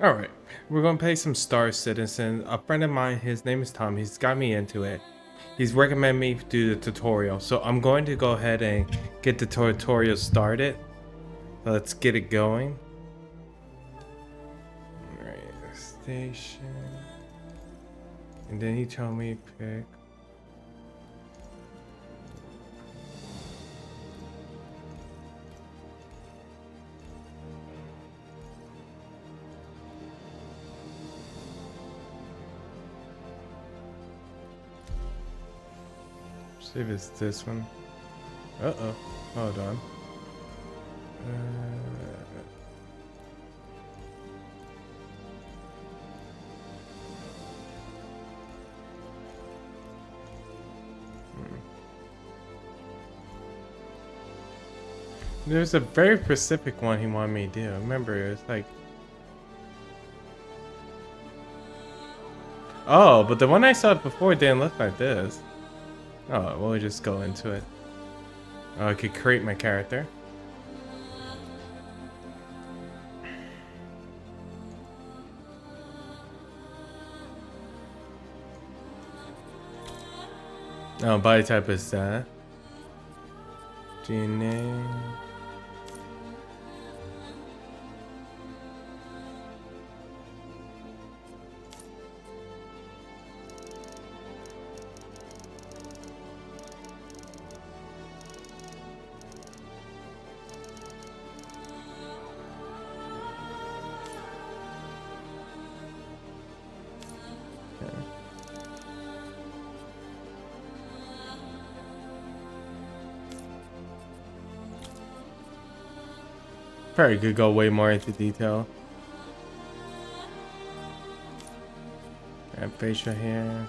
All right, we're gonna play some Star Citizen. A friend of mine, his name is Tom. He's got me into it. He's recommended me do the tutorial, so I'm going to go ahead and get the tutorial started. Let's get it going. All right, station, and then he told me pick. See if it's this one. Uh-oh. Hold on. There's a very specific one he wanted me to do. Remember, it's like... Oh, but the one I saw before didn't look like this. Oh, we'll just go into it. Oh, I could create my character. Oh, body type is that. DNA. Probably could go way more into detail. Add facial hair.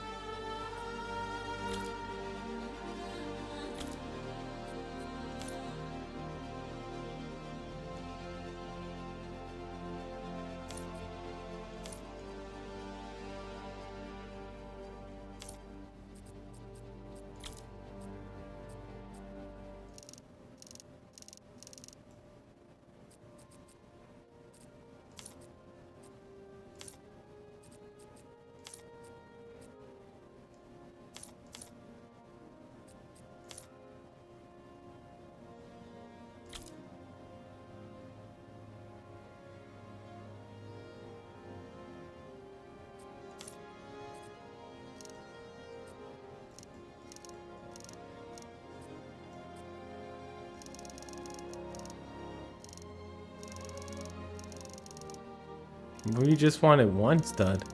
We just wanted one stud.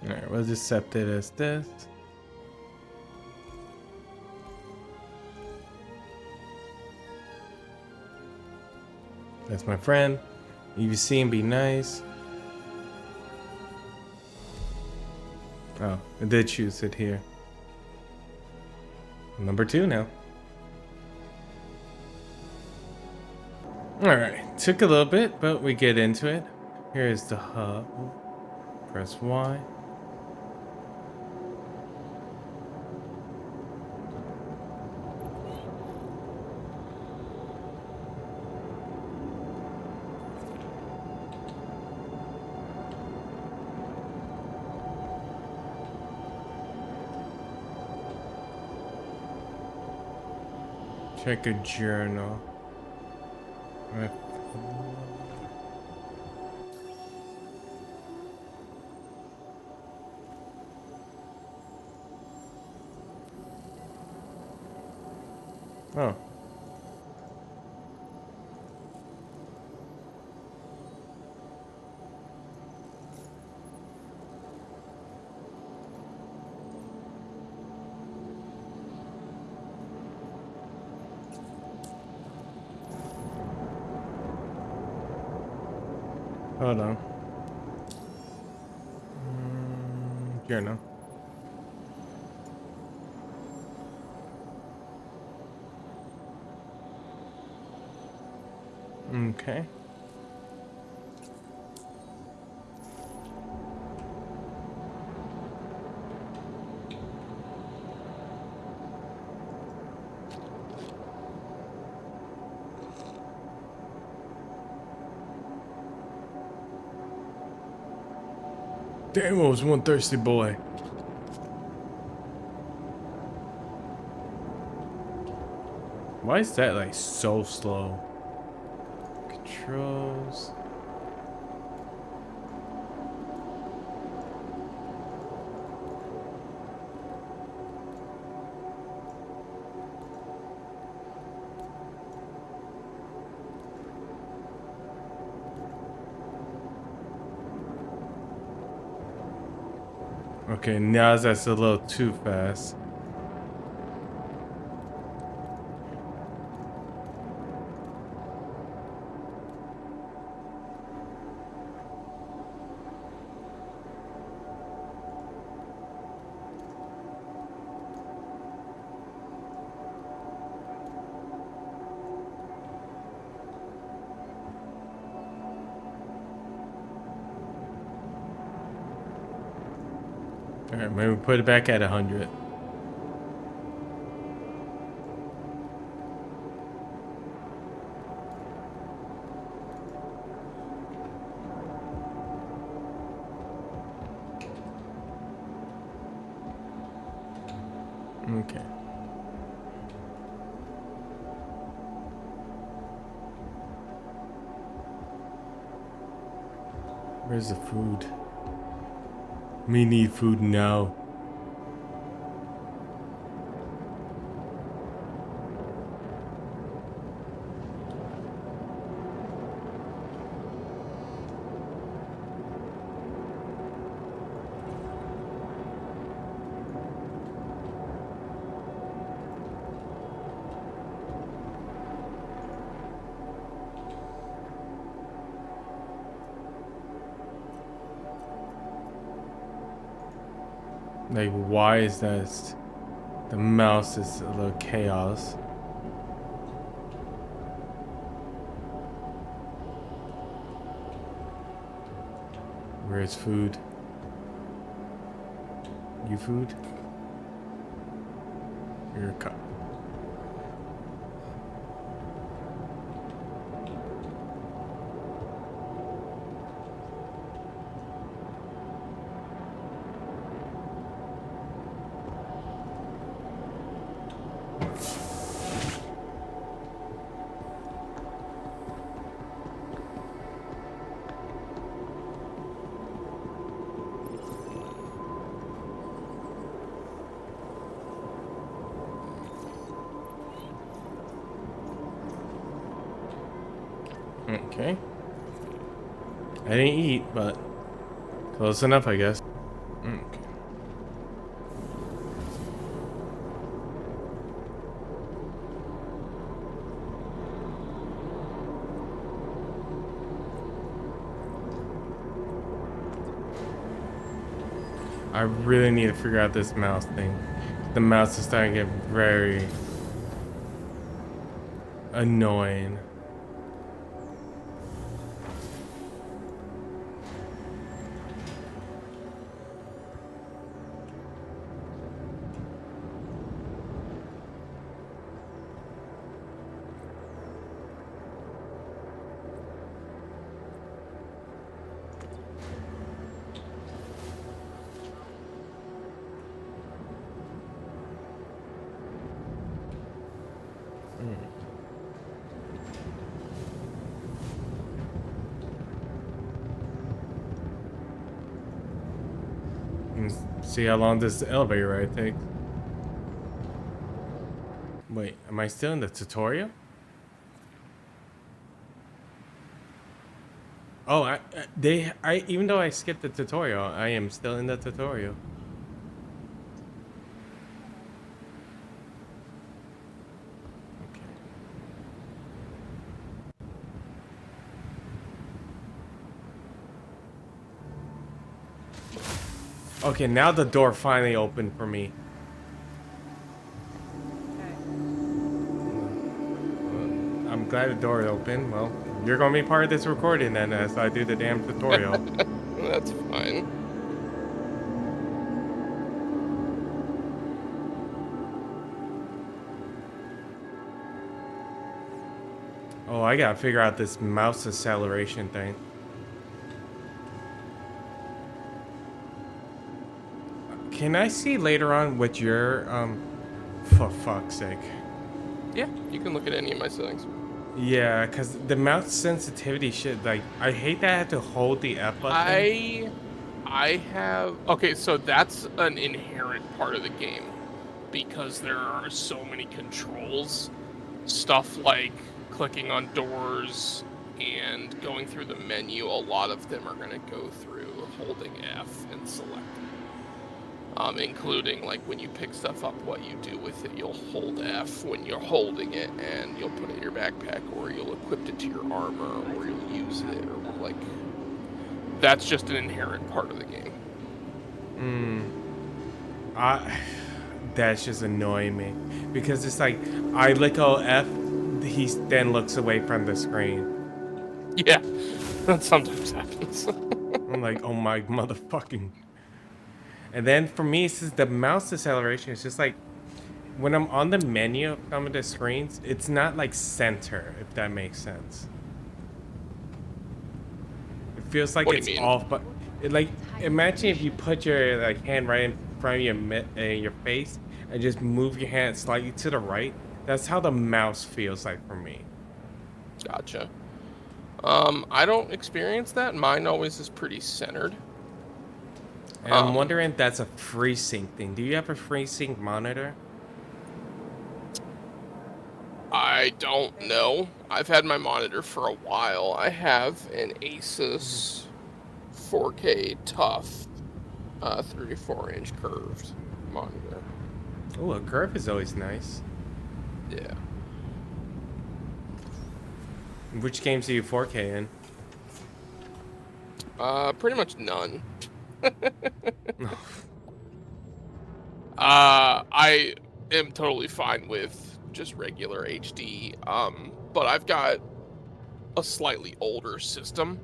Alright, we'll just accept it as this. That's my friend. You see him, be nice. Oh, I did choose it here. Number 2 now. Alright, took a little bit, but we get into it. Here's the hub. Press Y. Check a journal. Oh. Hold on. Journal. Okay. Damn, I was one thirsty boy. Why is that like so slow? Controls. Okay, now that's a little too fast. Alright, maybe put it back at 100. Okay. Where's the food? We need food now. Like, why is that? The mouse is a little chaos. Where's food? You food? Your cup. Okay. I didn't eat, but close enough, I guess. Okay. I really need to figure out this mouse thing. The mouse is starting to get very annoying. See how long this elevator ride takes. Wait, am I still in the tutorial? Oh, even though I skipped the tutorial, I am still in the tutorial. Okay, now the door finally opened for me. I'm glad the door opened. Well, you're gonna be part of this recording then as I do the damn tutorial. That's fine. Oh, I gotta figure out this mouse acceleration thing. Can I see later on what your for fuck's sake? Yeah, you can look at any of my settings. Yeah, cause the mouse sensitivity shit, like I hate that I have to hold the F button. I have okay, so that's an inherent part of the game because there are so many controls. Stuff like clicking on doors and going through the menu, a lot of them are going to go through holding F and selecting. Including like when you pick stuff up, what you do with it. You'll hold F when you're holding it, and you'll put it in your backpack, or you'll equip it to your armor, or you'll use it, or like that's just an inherent part of the game. That's just annoying me because it's like I lick F, he then looks away from the screen. Yeah, that sometimes happens. I'm like, oh my motherfucking. And then for me, since the mouse acceleration is just like when I'm on the menu of some of the screens, it's not like center, if that makes sense. It feels like What do it's you mean? off, but like imagine if you put your like hand right in front of your face and just move your hand slightly to the right. That's how the mouse feels like for me. Gotcha. I don't experience that. Mine always is pretty centered. And I'm wondering if that's a FreeSync thing. Do you have a FreeSync monitor? I don't know. I've had my monitor for a while. I have an Asus 4K Tough 34-inch curved monitor. Oh, a curve is always nice. Yeah. Which games do you 4K in? Pretty much none. I am totally fine with just regular HD. But I've got a slightly older system.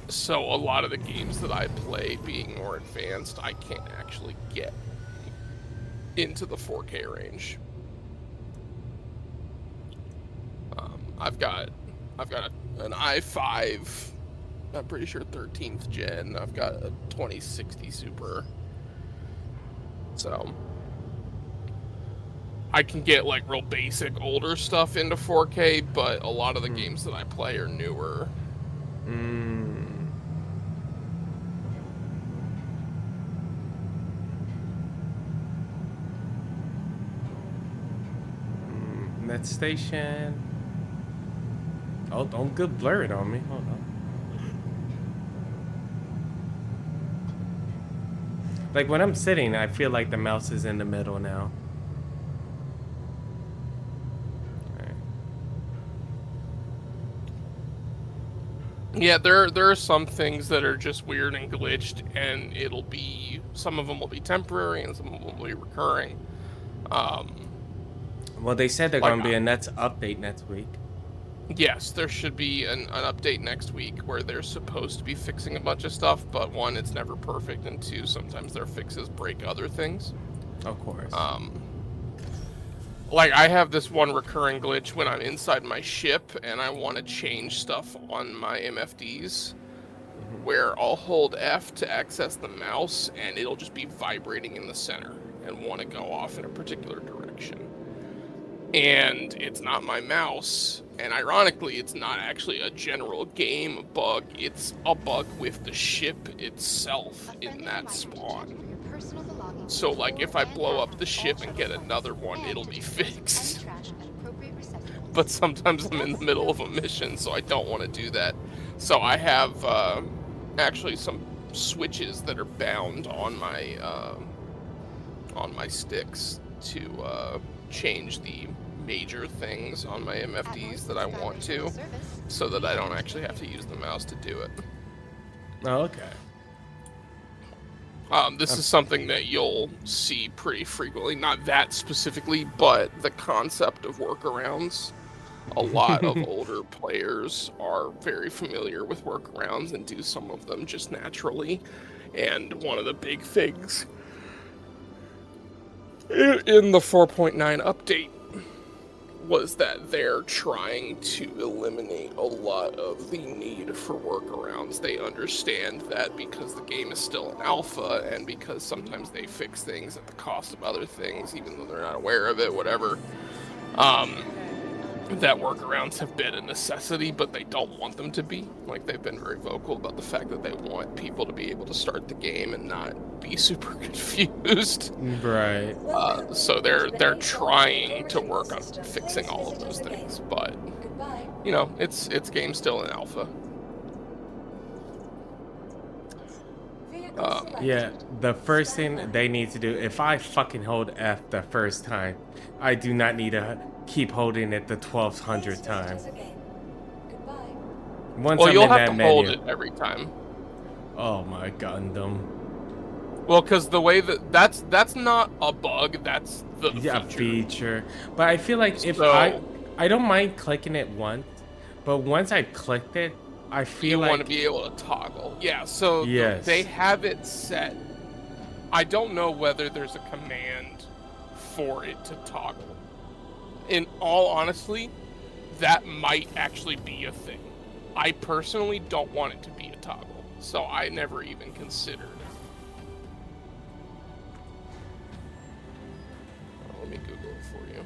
So a lot of the games that I play, being more advanced, I can't actually get into the 4K range. I've got an i5. I'm pretty sure 13th gen. I've got a 2060 Super. So I can get like real basic older stuff into 4K, but a lot of the games that I play are newer. Net station. Oh, don't good blur it on me. Hold on. Like when I'm sitting, I feel like the mouse is in the middle now. Yeah, there are some things that are just weird and glitched, and some of them will be temporary and some of them will be recurring. Well, they said they're going to be a Nets update next week. Yes, there should be an update next week where they're supposed to be fixing a bunch of stuff, but one, it's never perfect, and two, sometimes their fixes break other things. Of course. Like I have this one recurring glitch when I'm inside my ship and I want to change stuff on my MFDs, where I'll hold F to access the mouse and it'll just be vibrating in the center and want to go off in a particular direction. And it's not my mouse, and ironically, it's not actually a general game bug, it's a bug with the ship itself in that spawn. So, like, if I blow up the ship and get another one, it'll be fixed. But sometimes I'm in the middle of a mission, so I don't want to do that. So I have actually some switches that are bound on my sticks to change the major things on my MFDs that I want to, so that I don't actually have to use the mouse to do it. Oh, okay. This is something that you'll see pretty frequently, not that specifically, but the concept of workarounds. A lot of older players are very familiar with workarounds and do some of them just naturally. And one of the big things in the 4.9 update was that they're trying to eliminate a lot of the need for workarounds. They understand that because the game is still in alpha and because sometimes they fix things at the cost of other things, even though they're not aware of it, whatever, that workarounds have been a necessity, but they don't want them to be. Like, they've been very vocal about the fact that they want people to be able to start the game and not be super confused. Right. So they're trying to work on fixing all of those things, but you know, it's game still in alpha. Yeah, the first thing they need to do, if I fucking hold F the first time, I do not need to keep holding it the 1200th time. Once Well, I'm you'll in have that to menu. hold it every time. Oh my Gundam. Well, because the way that's not a bug, that's the feature. But I feel like if So- I don't mind clicking it once, but once I clicked it, I feel you like want to be able to toggle. Yeah, so Yes. they have it set. I don't know whether there's a command for it to toggle. In all honesty, that might actually be a thing. I personally don't want it to be a toggle, so I never even considered. Let me Google it for you.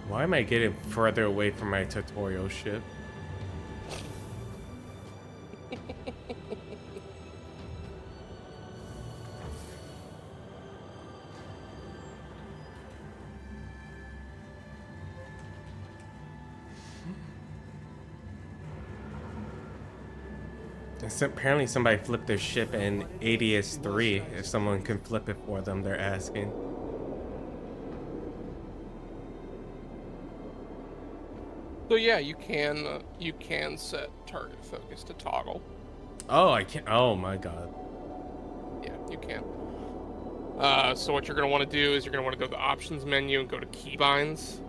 Why am I getting further away from my tutorial ship? Apparently somebody flipped their ship in ADS3. If someone can flip it for them, they're asking. So yeah, you can set target focus to toggle. Oh, I can't. Oh my god. Yeah, you can. So what you're going to want to do is you're going to want to go to the options menu and go to keybinds.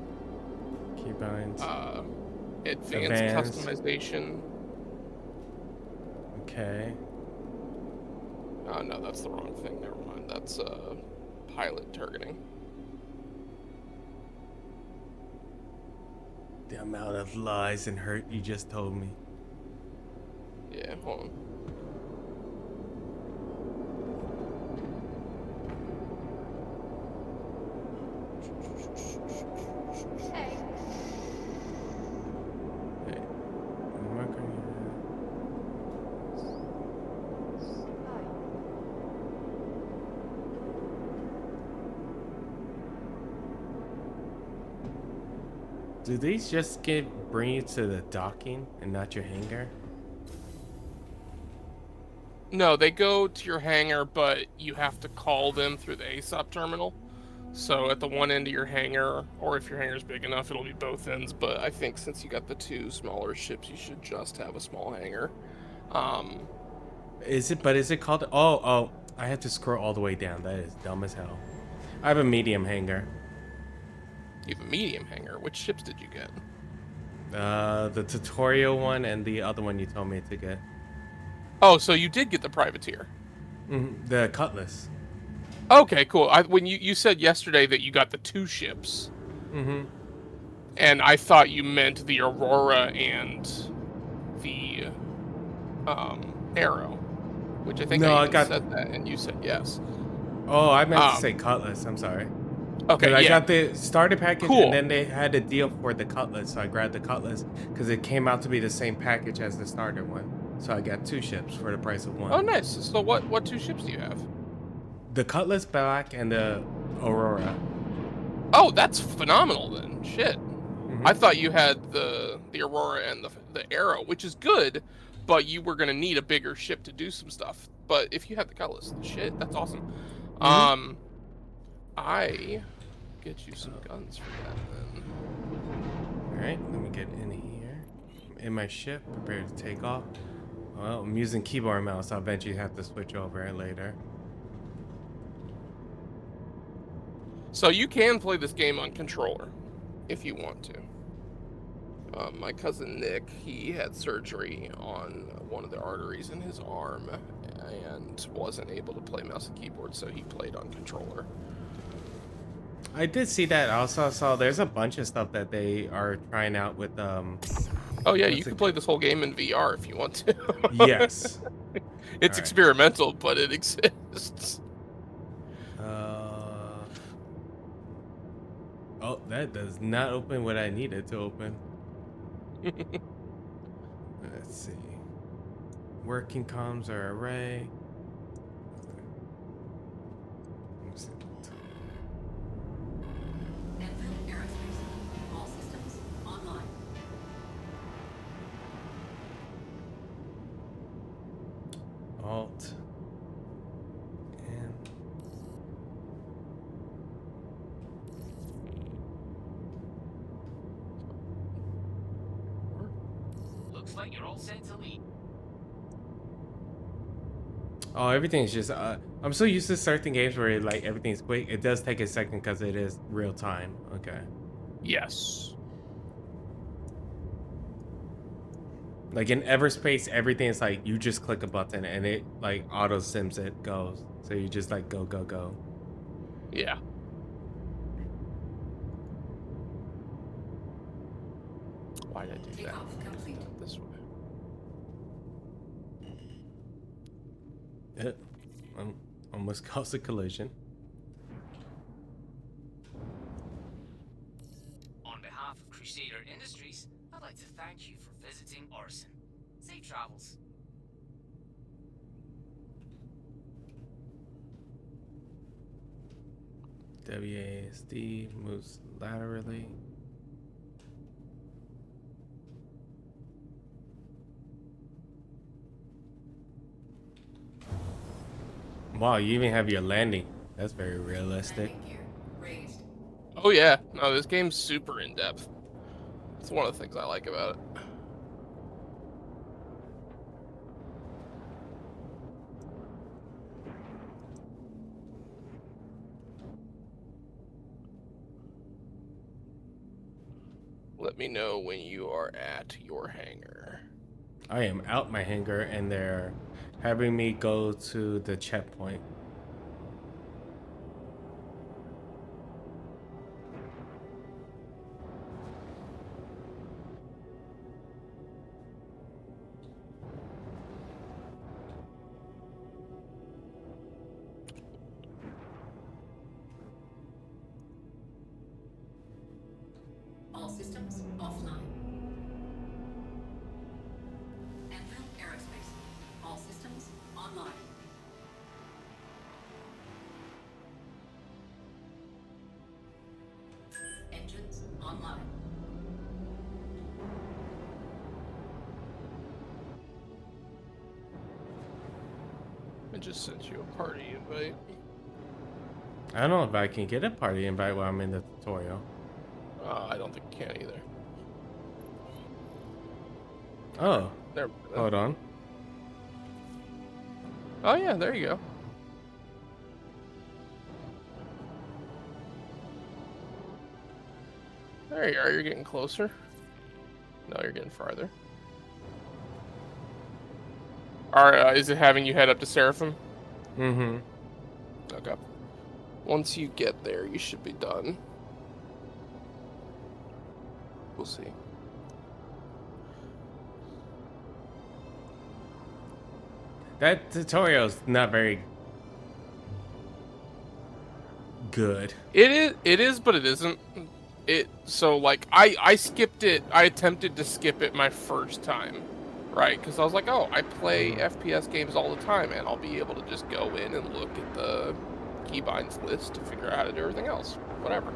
Keybinds. Advanced customization. Okay. No, that's the wrong thing. Never mind. That's pilot targeting. The amount of lies and hurt you just told me. Yeah, hold on. Hey, I'm not gonna- Do these just bring you to the docking and not your hangar? No, they go to your hangar, but you have to call them through the ASOP terminal. So at the one end of your hangar, or if your hangar's big enough, it'll be both ends. But I think since you got the two smaller ships, you should just have a small hangar. Is it called? Oh, I had to scroll all the way down. That is dumb as hell. I have a medium hangar. You have a medium hangar. Which ships did you get? The tutorial one and the other one you told me to get. Oh, so you did get the privateer. The Cutlass. Okay, cool. When you said yesterday that you got the two ships, and I thought you meant the Aurora and the Arrow, which I think No, I I got said that, and you said yes. Oh, I meant to say Cutlass. I'm sorry. Okay, I yeah. got the starter package, Cool. and then they had a deal for the Cutlass, so I grabbed the Cutlass because it came out to be the same package as the starter one. So I got two ships for the price of one. Oh, nice. So what two ships do you have? The Cutlass Black and the Aurora. Oh, that's phenomenal then. Shit. I thought you had the Aurora and the Arrow, which is good, but you were gonna need a bigger ship to do some stuff. But if you had the Cutlass, shit, that's awesome. I get you some guns for that then. Alright, let me get in here. In my ship, prepared to take off. Well, I'm using keyboard and mouse. I'll eventually have to switch over it later. So you can play this game on controller if you want to. My cousin Nick, he had surgery on one of the arteries in his arm and wasn't able to play mouse and keyboard, so he played on controller. I did see that. I also saw there's a bunch of stuff that they are trying out with Oh yeah, you what's can it? play this whole game in VR if you want to. Yes. All It's right. experimental, but it exists. Uh oh, that does not open what I needed to open. Let's see. Working comms or array. Let me see. Enfield Aerospace. All systems online. Alt and Looks like you're all set to leave. oh, everything's just. I'm so used to certain games where like everything's quick. It does take a second because it is real time. Okay. Yes. Like in Everspace, everything is like you just click a button and it like auto sims it goes. So you just like go go go. Yeah. Why did I do that? Takeoff complete. This way. Almost caused a collision. On behalf of Crusader Industries, I'd like to thank you for visiting Orison. Safe travels. WASD moves laterally. Wow, you even have your landing. That's very realistic. Landing gear raised. Oh yeah. No, this game's super in depth. It's one of the things I like about it. Let me know when you are at your hangar. I am out my hangar and they're having me go to the checkpoint. All systems offline. Enfield Aerospace. All systems online. Engines online. I just sent you a party invite. I don't know if I can get a party invite while I'm in the tutorial. I don't think you can either. Oh, There. hold on. Oh yeah, there you go. There you are. You're getting closer. No, you're getting farther. Is it having you head up to Seraphim? Mm-hmm. Okay. Once you get there, you should be done. We'll see. That tutorial's not very good. It is, but it isn't. So like I skipped it. I attempted to skip it my first time, right? Because I was like, oh, I play FPS games all the time, and I'll be able to just go in and look at the keybinds list to figure out how to do everything else. Whatever.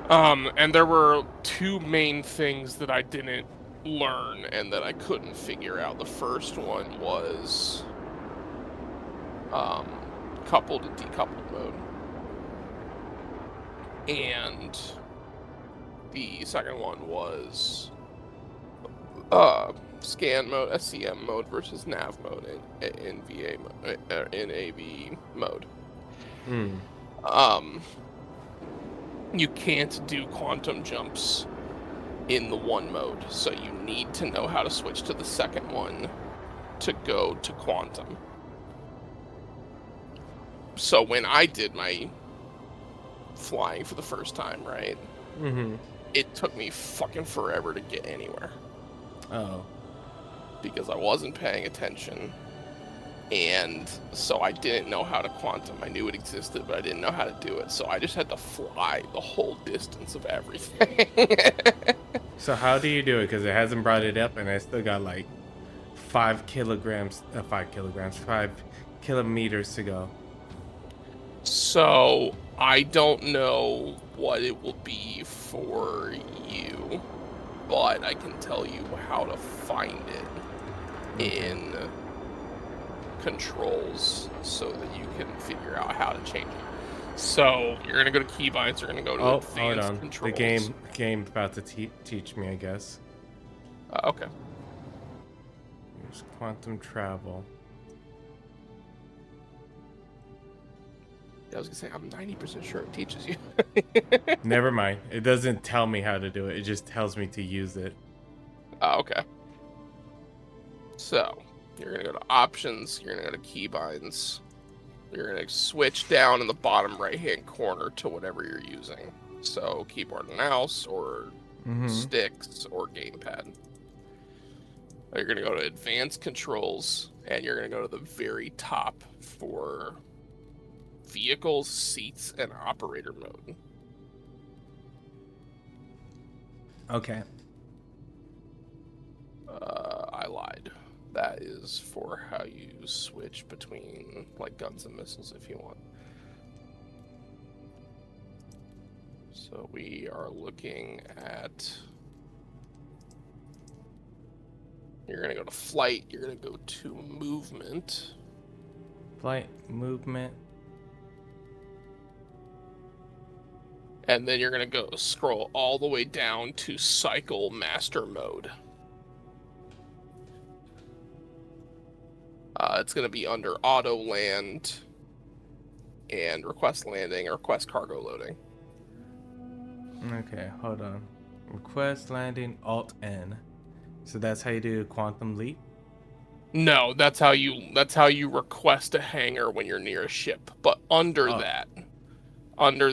And there were two main things that I didn't learn and that I couldn't figure out. The first one was coupled and decoupled mode. And the second one was scan mode, SCM mode versus nav mode in VA in AV mode. You can't do quantum jumps in the one mode, so you need to know how to switch to the second one to go to quantum. So when I did my flying for the first time, right? Mm-hmm. It took me fucking forever to get anywhere Oh. because I wasn't paying attention. And so I didn't know how to quantum. I knew it existed, but I didn't know how to do it. So I just had to fly the whole distance of everything. So how do you do it? Because it hasn't brought it up, and I still got like 5 kilometers to go. So I don't know what it will be for you, but I can tell you how to find it Okay. in controls so that you can figure out how to change it. So you're gonna go to keybinds. You're gonna go to Oh, hold advanced on. controls. Game's about to teach me, I guess. Okay. Here's quantum travel. I was gonna say I'm 90% sure it teaches you. Never mind. It doesn't tell me how to do it. It just tells me to use it. Okay. So you're gonna go to options. You're gonna go to keybinds. You're gonna switch down in the bottom right-hand corner to whatever you're using. So keyboard and mouse, or Mm-hmm. sticks, or gamepad. You're gonna go to advanced controls, and you're gonna go to the very top for vehicles, seats, and operator mode. Okay. I lied. That is for how you switch between like guns and missiles if you want. So we are looking at. You're gonna go to flight. You're gonna go to movement. Flight, movement. And then you're gonna go scroll all the way down to cycle master mode. It's gonna be under auto land and request landing or request cargo loading. Okay, hold on. Request landing, Alt N. So that's how you do quantum leap? No, that's how you request a hangar when you're near a ship. But under Oh.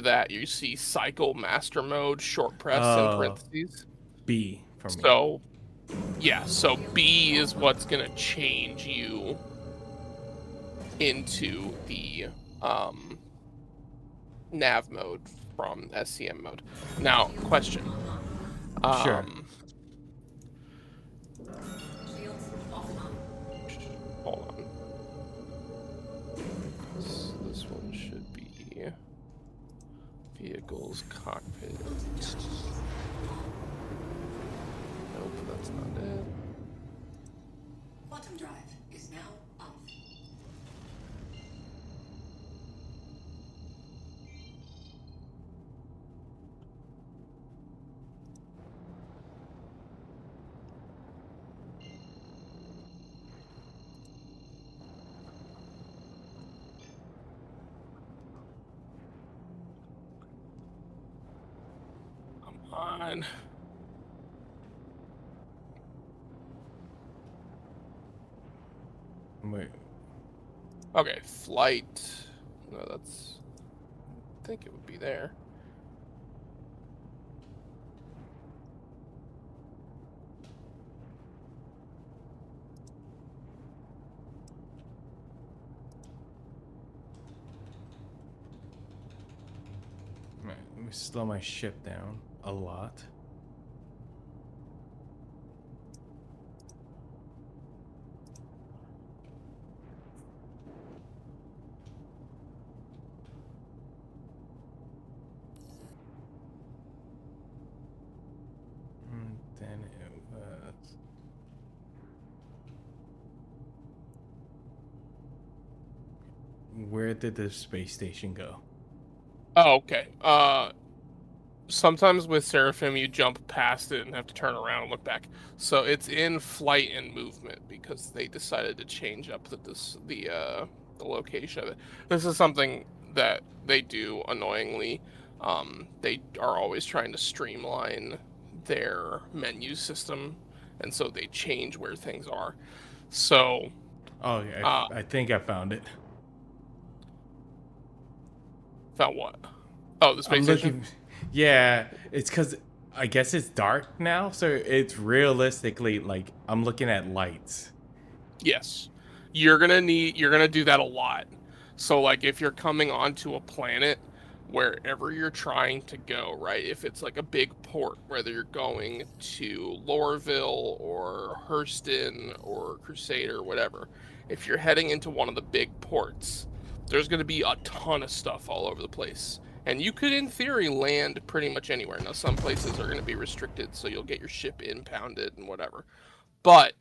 that you see cycle master mode, short press in parentheses. B for me. So yeah, so B is what's gonna change you into the nav mode from SCM mode. Now, question. Sure. Shields offline. Hold on. This one should be vehicles, cockpit. Nope, that's not it. Quantum drive is now off. Come on. Wait. Okay, flight. No, that's. I think it would be there. Right, let me slow my ship down a lot. And then it was. Where did the space station go? Oh, okay. Sometimes with Seraphim you jump past it and have to turn around and look back. So it's in flight and movement because they decided to change up the location of it. This is something that they do annoyingly. They are always trying to streamline their menu system, and so they change where things are. So Oh, yeah, I think I found it. found what? Oh, the I'm space station? looking. Yeah, it's because I guess it's dark now, so it's realistically like I'm looking at lights. Yes. You're gonna do that a lot. So like if you're coming onto a planet, wherever you're trying to go, right? If it's like a big port, whether you're going to Lorville or Hurston or Crusader, whatever, if you're heading into one of the big ports, there's gonna be a ton of stuff all over the place. And you could, in theory, land pretty much anywhere. Now, some places are going to be restricted, so you'll get your ship impounded and whatever. But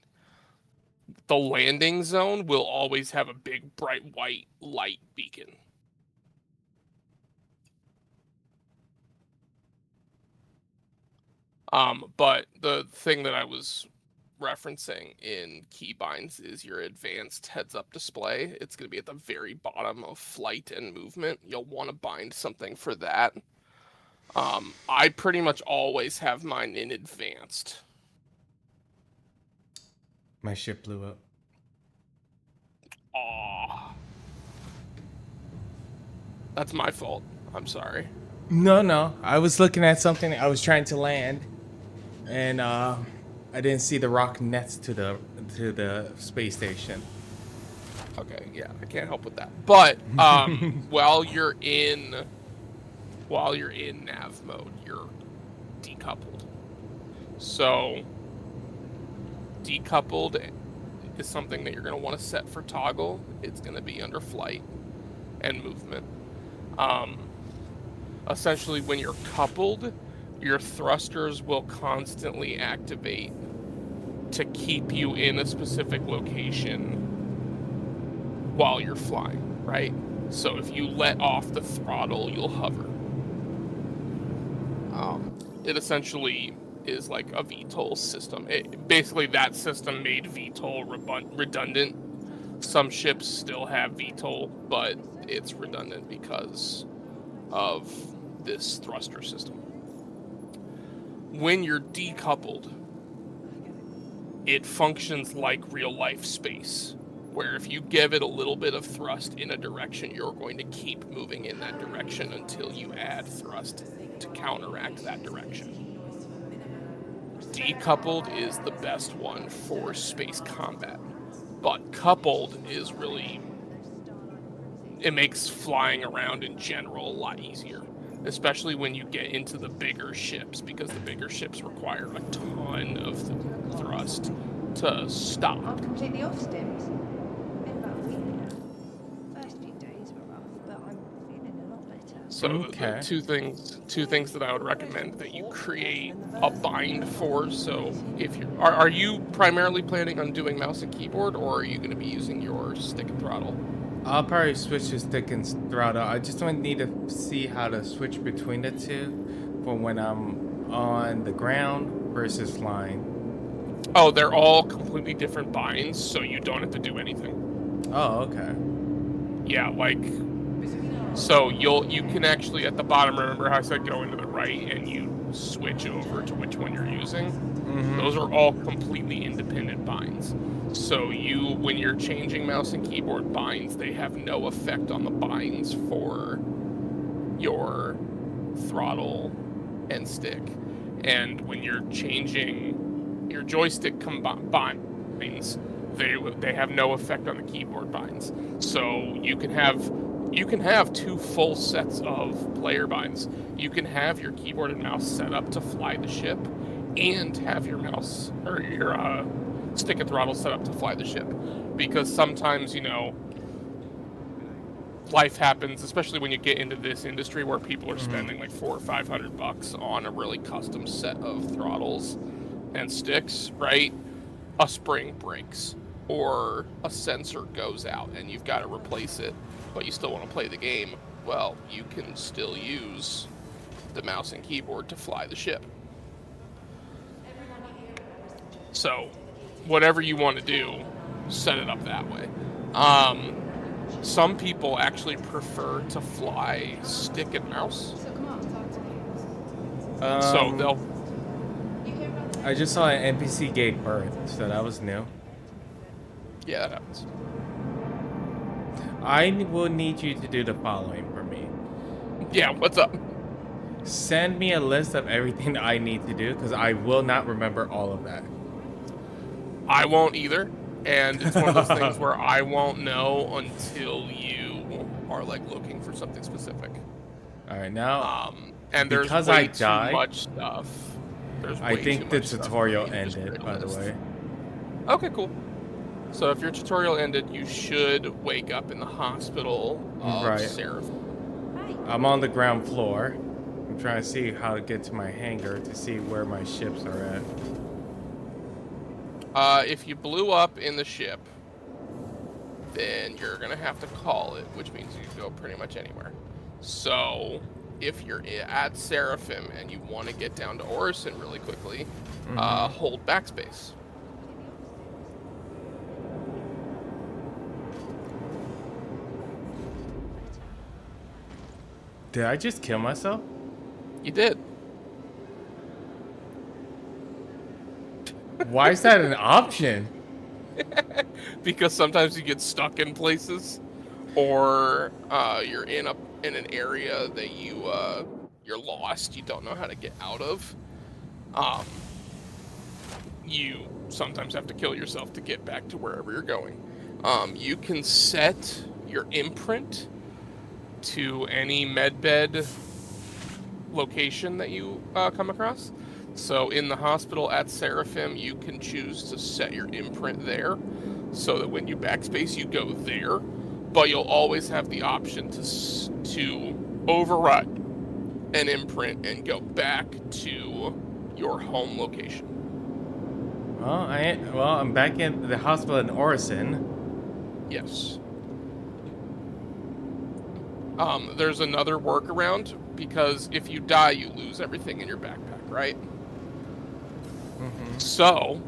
the landing zone will always have a big bright white light beacon. But the thing that I was referencing in keybinds is your advanced heads-up display. It's going to be at the very bottom of flight and movement. You'll want to bind something for that. I pretty much always have mine in advanced. My ship blew up. Aw. That's my fault. I'm sorry. No. I was looking at something. I was trying to land, and I didn't see the rock next to the space station. Okay, yeah, I can't help with that. But while you're in nav mode, you're decoupled. So decoupled is something that you're going to want to set for toggle. It's going to be under flight and movement. Essentially, when you're coupled, your thrusters will constantly activate to keep you in a specific location while you're flying, right? So if you let off the throttle, you'll hover. It essentially is like a VTOL system. Basically, that system made VTOL redundant. Some ships still have VTOL, but it's redundant because of this thruster system. When you're decoupled, it functions like real life space, where if you give it a little bit of thrust in a direction, you're going to keep moving in that direction until you add thrust to counteract that direction. Decoupled is the best one for space combat, but coupled is really, it makes flying around in general a lot easier, especially when you get into the bigger ships, because the bigger ships require a ton of thrust to stop. I'm completely off stims. Been about a week now. First few days were rough, but I'm feeling a lot better. So Okay. the two things that I would recommend that you create a bind for. So if are you primarily planning on doing mouse and keyboard, or are you going to be using your stick and throttle? I'll probably switch to stick and throttle. I just don't need to see how to switch between the two for when I'm on the ground versus flying. Oh, they're all completely different binds, so you don't have to do anything. Oh, okay. Yeah, like, so you can actually at the bottom, remember how I said go into the right and you switch over to which one you're using? Those are all completely independent binds. So when you're changing mouse and keyboard binds, they have no effect on the binds for your throttle and stick. And when you're changing your joystick binds, they have no effect on the keyboard binds. So you can have two full sets of player binds. You can have your keyboard and mouse set up to fly the ship, and have your mouse or your stick and throttle set up to fly the ship, because sometimes life happens, especially when you get into this industry where people are spending like $400 or $500 on a really custom set of throttles and sticks, right? A spring breaks or a sensor goes out and you've got to replace it, but you still want to play the game. Well, you can still use the mouse and keyboard to fly the ship. So whatever you want to do, set it up that way. Some people actually prefer to fly stick and mouse. So come on, talk to me. So they'll. You hear about that? I just saw an NPC gate birth, so that was new. Yeah, that happens. I will need you to do the following for me. Yeah, what's up? Send me a list of everything that I need to do, because I will not remember all of that. I won't either, and it's one of those things where I won't know until you are like looking for something specific. All right, now And there's because way I too died, much stuff. There's I way think too the much stuff for tutorial me to just ended. create a By the list. way, Okay, cool. So if your tutorial ended, you should wake up in the hospital of Right. Seraph. Hey, I'm on the ground floor. I'm trying to see how to get to my hangar to see where my ships are at. If you blew up in the ship, then you're gonna have to call it, which means you can go pretty much anywhere. So if you're at Seraphim and you want to get down to Orison really quickly, hold backspace. Did I just kill myself? You did. Why is that an option? Because sometimes you get stuck in places, or you're in an area that you're lost. You don't know how to get out of. You sometimes have to kill yourself to get back to wherever you're going. You can set your imprint to any medbed location that you come across. So in the hospital at Seraphim, you can choose to set your imprint there, so that when you backspace, you go there. But you'll always have the option to override an imprint and go back to your home location. Well, I'm back in the hospital in Orison. Yes. There's another workaround, because if you die, you lose everything in your backpack, right? So,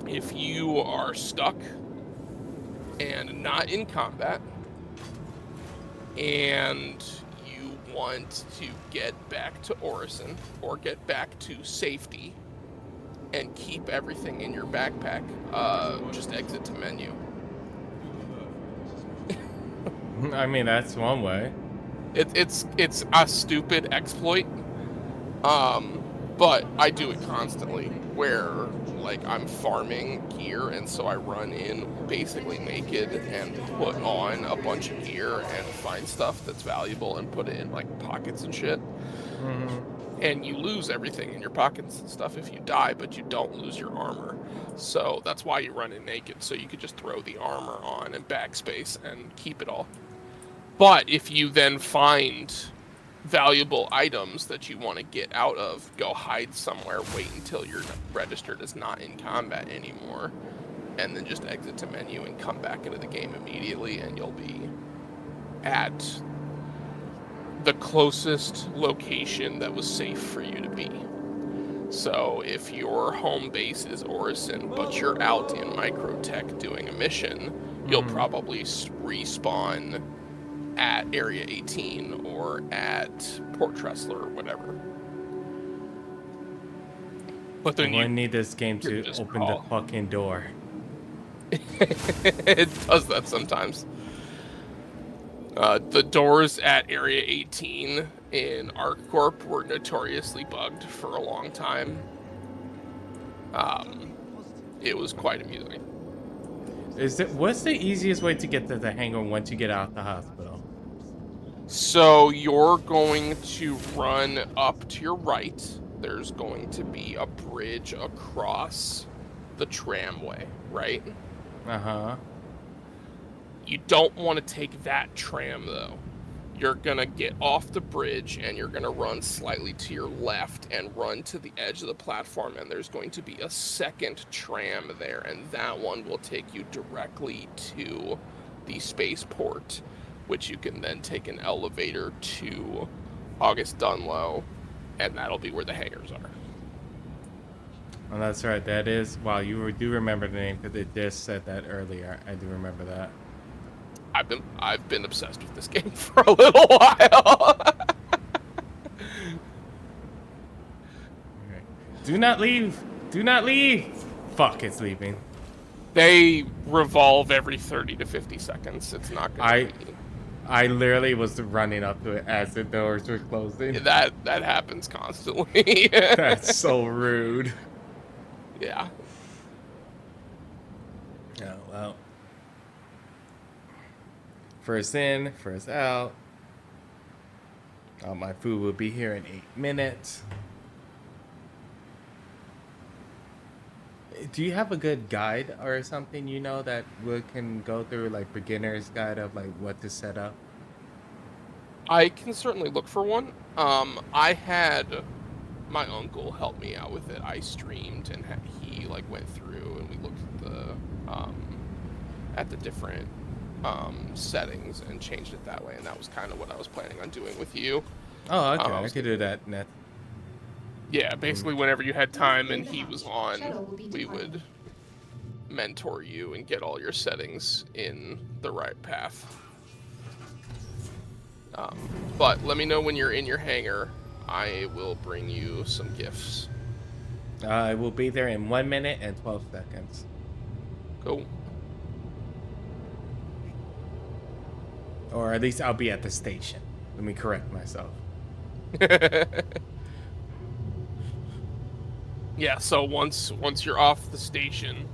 if you are stuck and not in combat, and you want to get back to Orison, or get back to safety, and keep everything in your backpack, just exit to menu. I mean, that's one way. It's a stupid exploit, but I do it constantly, where like I'm farming gear, and so I run in basically naked and put on a bunch of gear and find stuff that's valuable and put it in like pockets and shit. And you lose everything in your pockets and stuff if you die, but you don't lose your armor. So that's why you run in naked, so you could just throw the armor on and backspace and keep it all. But if you then find valuable items that you want to get out of, go hide somewhere, wait until you're registered as not in combat anymore, and then just exit to menu and come back into the game immediately, and you'll be at the closest location that was safe for you to be. So if your home base is Orison, but you're out in Microtech doing a mission, you'll probably respawn at Area 18 or at Port Tressler or whatever. But then I need this game to just open the fucking door. it does that sometimes. The doors at Area 18 in ArcCorp were notoriously bugged for a long time. It was quite amusing. What's the easiest way to get to the hangar once you get out the hospital? So you're going to run up to your right. There's going to be a bridge across the tramway, right? You don't want to take that tram, though. You're gonna get off the bridge and you're gonna run slightly to your left and run to the edge of the platform, and there's going to be a second tram there, and that one will take you directly to the spaceport, which you can then take an elevator to August Dunlow, and that'll be where the hangars are. Oh, that's right. That is. Wow, you do remember the name, because it just said that earlier. I do remember that. I've been obsessed with this game for a little while. Okay. Do not leave! Do not leave! Fuck, it's leaving. They revolve every 30 to 50 seconds. It's not gonna be... I literally was running up to it as the doors were closing. That happens constantly. That's so rude. Yeah. Oh, well. First in, first out. My food will be here in 8 minutes. Do you have a good guide or something that we can go through, like beginner's guide of like what to set up? I can certainly look for one. I had my uncle help me out with it. I streamed and he like went through and we looked at the different settings and changed it that way, and that was kind of what I was planning on doing with you. Oh, okay. I could do that next. Yeah, basically whenever you had time and he was on, we would mentor you and get all your settings in the right path. But let me know when you're in your hangar. I will bring you some gifts. I will be there in 1 minute and 12 seconds. Cool. Or at least I'll be at the station. Let me correct myself. Yeah, so once you're off the station,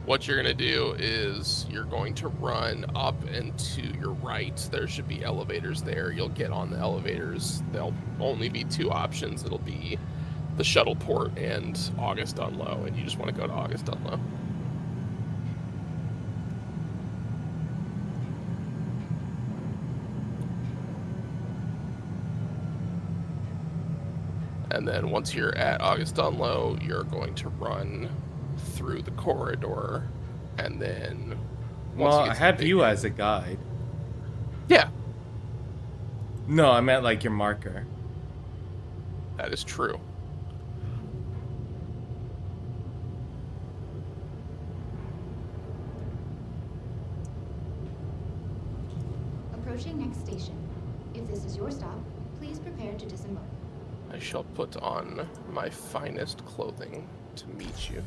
what you're going to do is you're going to run up and to your right. There should be elevators there. You'll get on the elevators. There'll only be 2 options. It'll be the shuttle port and August Unlow, and you just want to go to August Unlow. And then once you're at August Unlow, you're going to run through the corridor, and then Well, I have you as a guide. Yeah, No, I meant like your marker. that is true. Approaching next station. If this is your stop, please prepare to disembark. I shall put on my finest clothing to meet you.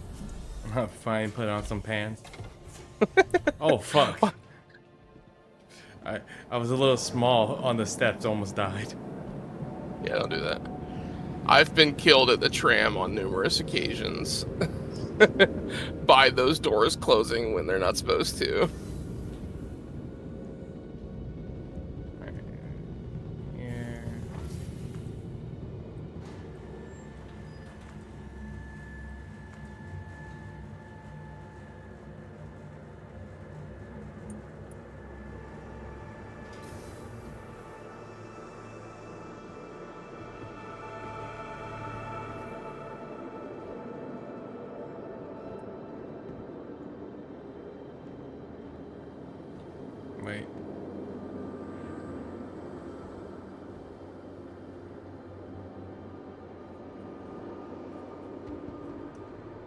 Fine, put on some pants. Oh, fuck. I was a little small on the steps, almost died. Yeah, don't do that. I've been killed at the tram on numerous occasions by those doors closing when they're not supposed to. Here. Wait.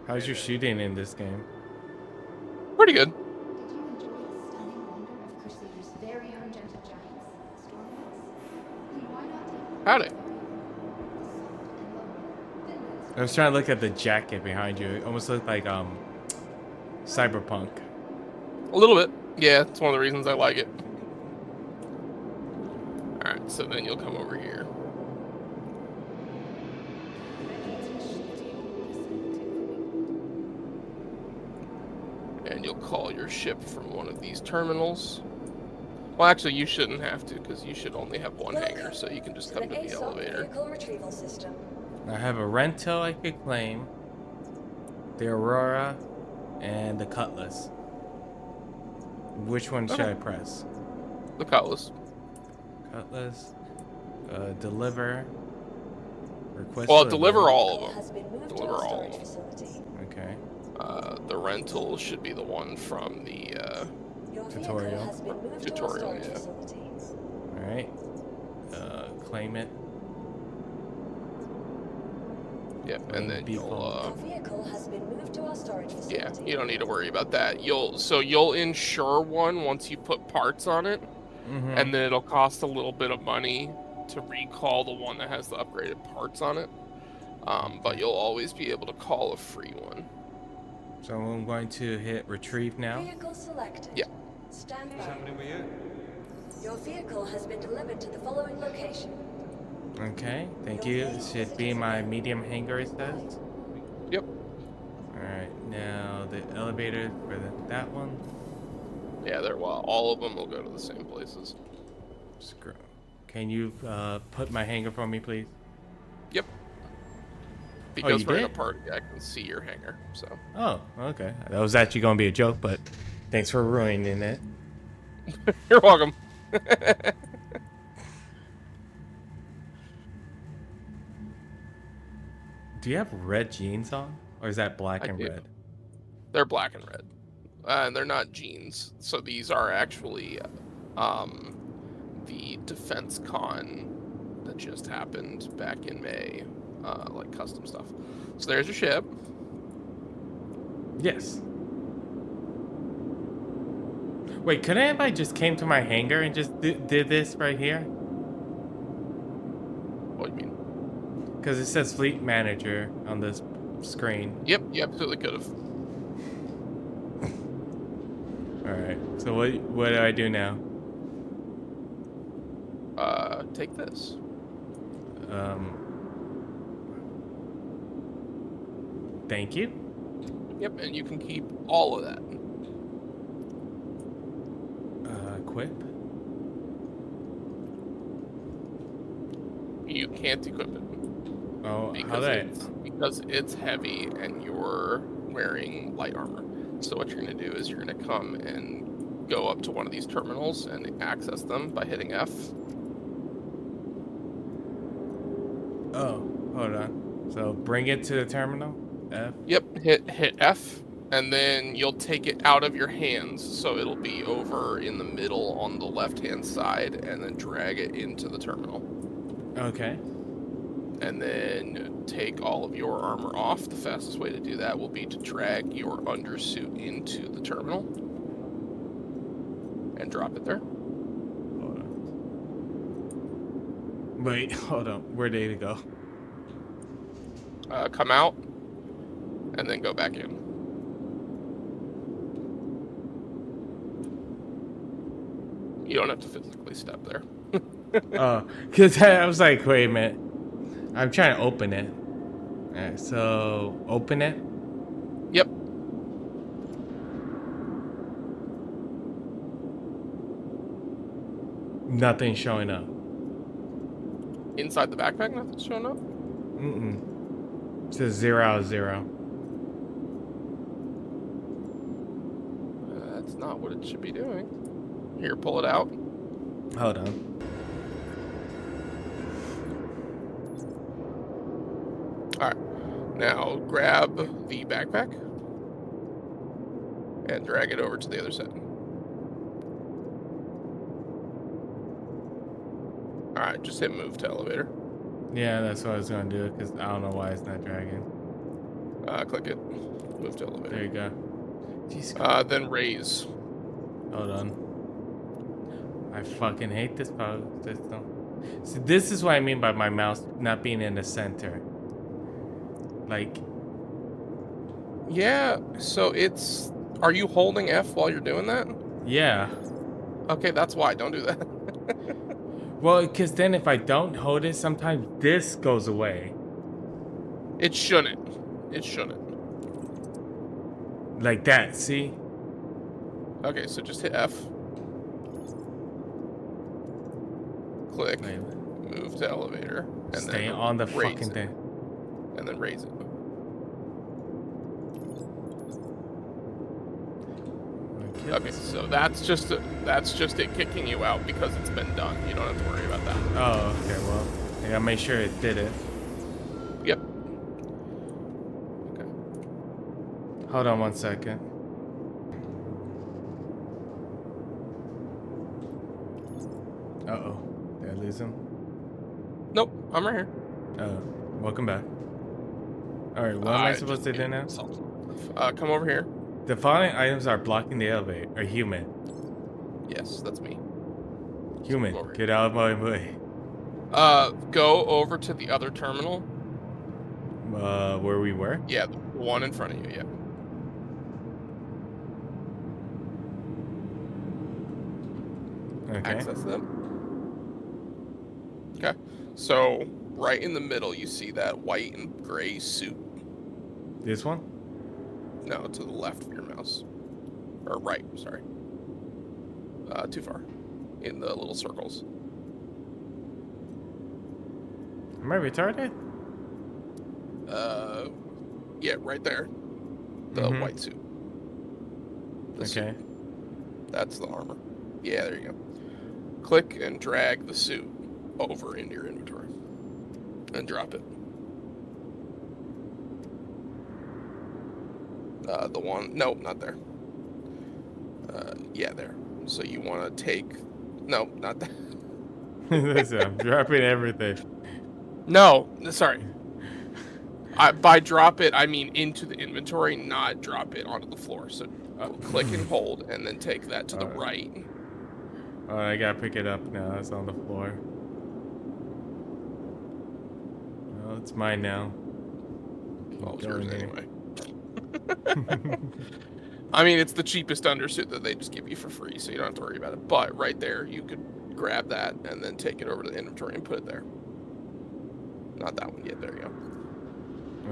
How's your shooting in this game? Pretty good. Did you enjoy the stunning wonder of Crusader's very own gentle giants, Stormlights? Then why not take Howdy. the soft and lovely Finland's I was trying to look at the jacket behind you. It almost looked like cyberpunk. A little bit. Yeah, it's one of the reasons I like it. Alright, so then you'll come over here. And you'll call your ship from one of these terminals. Well, actually, you shouldn't have to, because you should only have one hangar, so you can just come to the elevator. Vehicle retrieval system. I have a rental I could claim, the Aurora, and the Cutlass. Which one should I press? The Cutlass. Cutlass, deliver, request. Well, for deliver rental. all of Has them. been moved to Deliver a all of storage them. facility. Okay. The rental should be the one from the, Your Tutorial. vehicle has been moved Tutorial, to a storage yeah. facility. All right. Claim it. Yep, and then Default. Your vehicle has been moved to our storage facility. yeah, you don't need to worry about that. You'll insure one once you put parts on it, Mm-hmm. and then it'll cost a little bit of money to recall the one that has the upgraded parts on it. But you'll always be able to call a free one. So I'm going to hit retrieve now. Vehicle selected. Yeah. Stand by. Your vehicle has been delivered to the following location. Okay, thank you. It should be my medium hangar, it says. Yep. Alright, now the elevator for that one. Yeah, all of them will go to the same places. Screw. Can you put my hangar for me, please? Yep. Because you we're in a did? party, I can see your hangar. So. Oh, okay. That was actually gonna be a joke, but thanks for ruining it. You're welcome. Do you have red jeans on? Or is that black I and do. red? They're black and red. And they're not jeans. So these are actually the defense con that just happened back in May. Like custom stuff. So there's your ship. Yes. Wait, couldn't anybody just came to my hangar and just did this right here? What do you mean? Because it says fleet manager on this screen. Yep, you absolutely could have. Alright, so what do I do now? Take this. Thank you. Yep, and you can keep all of that. Equip. You can't equip it. Oh, Because it's heavy and you're wearing light armor. So what you're going to do is you're going to come and go up to one of these terminals and access them by hitting F. Oh, hold on. So bring it to the terminal. F. Yep, hit F, and then you'll take it out of your hands, so it'll be over in the middle on the left-hand side, and then drag it into the terminal. Okay. And then take all of your armor off. The fastest way to do that will be to drag your undersuit into the terminal and drop it there. Hold on. Wait, hold on. Where did it go? Come out, and then go back in. You don't have to physically step there. Oh, because I was like, wait a minute. I'm trying to open it. Alright, so open it. Yep. Nothing showing up. Inside the backpack, nothing's showing up? Mm-mm. It says 0 out of 0. That's not what it should be doing. Here, pull it out. Hold on. Alright. Now grab the backpack and drag it over to the other side. Alright, just hit move to elevator. Yeah, that's what I was gonna do, because I don't know why it's not dragging. Click it. Move to elevator. There you go. Jeez. Then raise. Hold on. I fucking hate this power system. So this is what I mean by my mouse not being in the center. Like, Yeah, so it's... Are you holding F while you're doing that? yeah. Okay, that's why. Don't do that. Well, because then if I don't hold it, sometimes this goes away. It shouldn't. It shouldn't. Like that, see? Okay, so just hit F. Click. Wait, Move to elevator. And stay then on the raise fucking it, thing. And then raise it. Okay, so that's just it kicking you out because it's been done. You don't have to worry about that. Oh, okay, well, I gotta make sure it did it. Yep. Okay. Hold on 1 second. Uh-oh. Did I lose him? Nope, I'm right here. Welcome back. Alright, what am I supposed to do now? Come over here. The following items are blocking the elevator. Are human. Yes, that's me. Human, over get out of my way. Go over to the other terminal. Where we were? Yeah, the one in front of you, yeah. Okay. access them. Okay. So right in the middle, you see that white and gray suit. This one? No, to the left of your mouse. Or right, sorry. Too far. In the little circles. Am I retarded? Yeah, right there. The Mhm. white suit. The Okay. suit. That's the armor. Yeah, there you go. Click and drag the suit over into your inventory. And drop it. The one... Nope, not there. Yeah, there. So you want to take... No, not that. Listen, I'm dropping everything. No, sorry. By drop it, I mean into the inventory, not drop it onto the floor. So click and hold, and then take that to the right. Oh, I gotta pick it up now. It's on the floor. Well, it's mine now. Well, it's Keep yours going anyway. here. I mean, it's the cheapest undersuit that they just give you for free, so you don't have to worry about it. But right there, you could grab that and then take it over to the inventory and put it there. Not that one yet. There you go.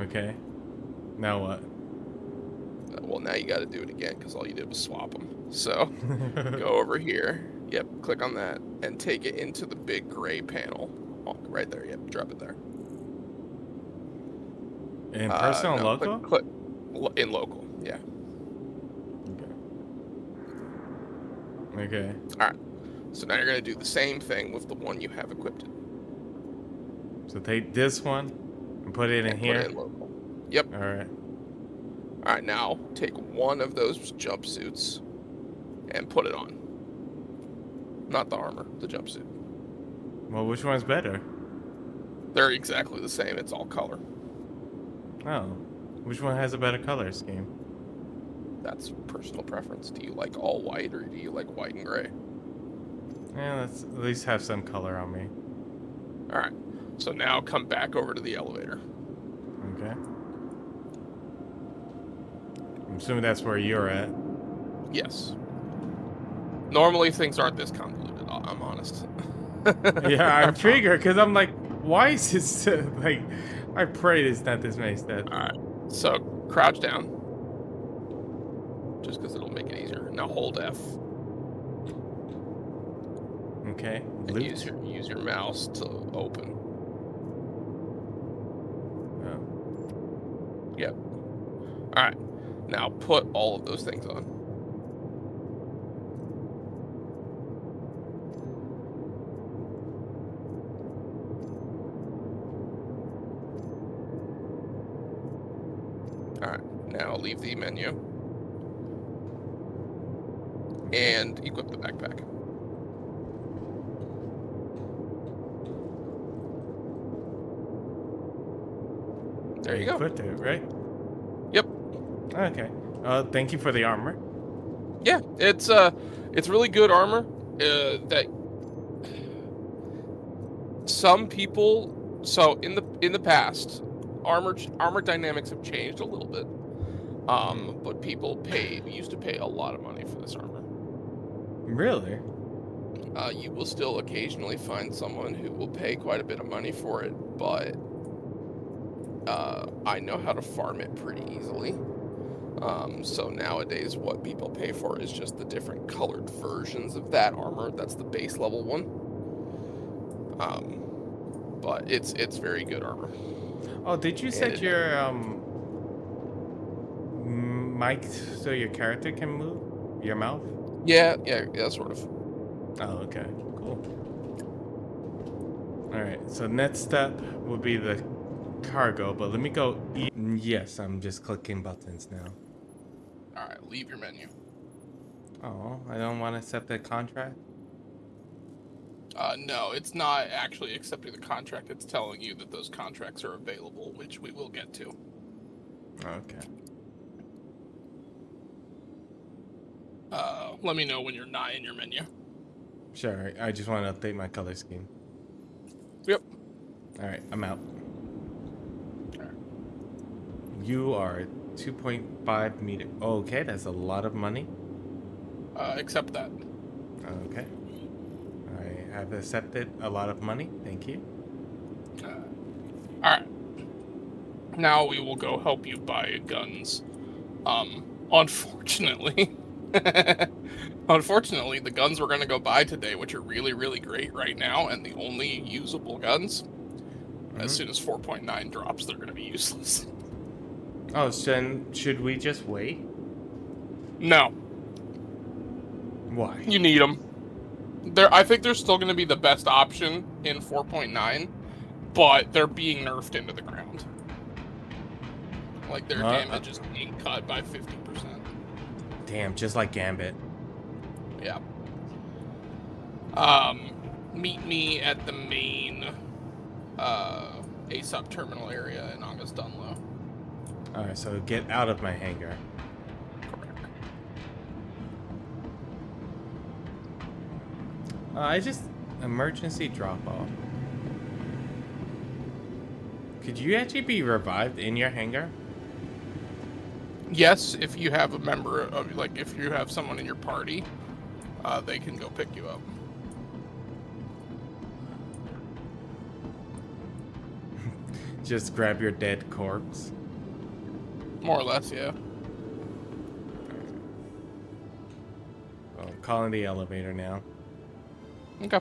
Okay. Now what? Well, now you got to do it again because all you did was swap them. So go over here. Yep, click on that and take it into the big gray panel. Oh, right there. Yep, drop it there. In personal no, local? Click in local. Yeah. Okay. All right. So now you're going to do the same thing with the one you have equipped. So take this one and put it in And here. put it in local. Yep. All right. All right, now take one of those jumpsuits and put it on. Not the armor, the jumpsuit. Well, which one's better? They're exactly the same. It's all color. Oh, which one has a better color scheme? That's personal preference. Do you like all white or do you like white and gray? Yeah, let's at least have some color on me. All right. So now come back over to the elevator. Okay. I'm assuming that's where you're at. Yes. Normally things aren't this convoluted. I'm honest. Yeah, I'm triggered because I'm like, why is this like? I pray it's not this many steps. All right. So crouch down. Just because it'll make it easier. Now hold F. Okay. And Loot. use your mouse to open. Oh. Yep. All right. Now put all of those things on. All right. Now leave the menu. And equip the backpack. There you go. Equipped it, right? Yep. Okay. Thank you for the armor. Yeah, it's really good armor. That some people. So in the past, armor dynamics have changed a little bit. But people used to pay a lot of money for this armor. Really? You will still occasionally find someone who will pay quite a bit of money for it, but I know how to farm it pretty easily. So nowadays what people pay for is just the different colored versions of that armor. That's the base level one. But it's very good armor. Oh, did you set your mic so your character can move? Your mouth? Yeah, sort of. Oh, okay. Cool. Alright, so next step will be the cargo, but let me go yes, I'm just clicking buttons now. Alright, leave your menu. Oh, I don't want to accept that contract? No, it's not actually accepting the contract. It's telling you that those contracts are available, which we will get to. Okay. Let me know when you're not in your menu. Sure, I just want to update my color scheme. Yep. Alright, I'm out. Alright. You are 2.5 meter. Okay, that's a lot of money. Accept that. Okay. I have accepted a lot of money. Thank you. All right. Now we will go help you buy guns. Unfortunately, unfortunately, the guns we're gonna go buy today, which are really, really great right now, and the only usable guns, as soon as 4.9 drops, they're gonna be useless. Oh, so should we just wait? No, Why? you need them. I think they're still gonna be the best option in 4.9, but they're being nerfed into the ground. Like their damage is being cut by 50%. Damn, just like Gambit. Yeah. Meet me at the main ASOP terminal area in August Dunlow. Alright, so get out of my hangar. Correct. I just... Emergency drop-off. Could you actually be revived in your hangar? Yes, if you have a member of, like, if you have someone in your party, they can go pick you up. Just grab your dead corpse. More or less, yeah. Well, calling the elevator now. Okay.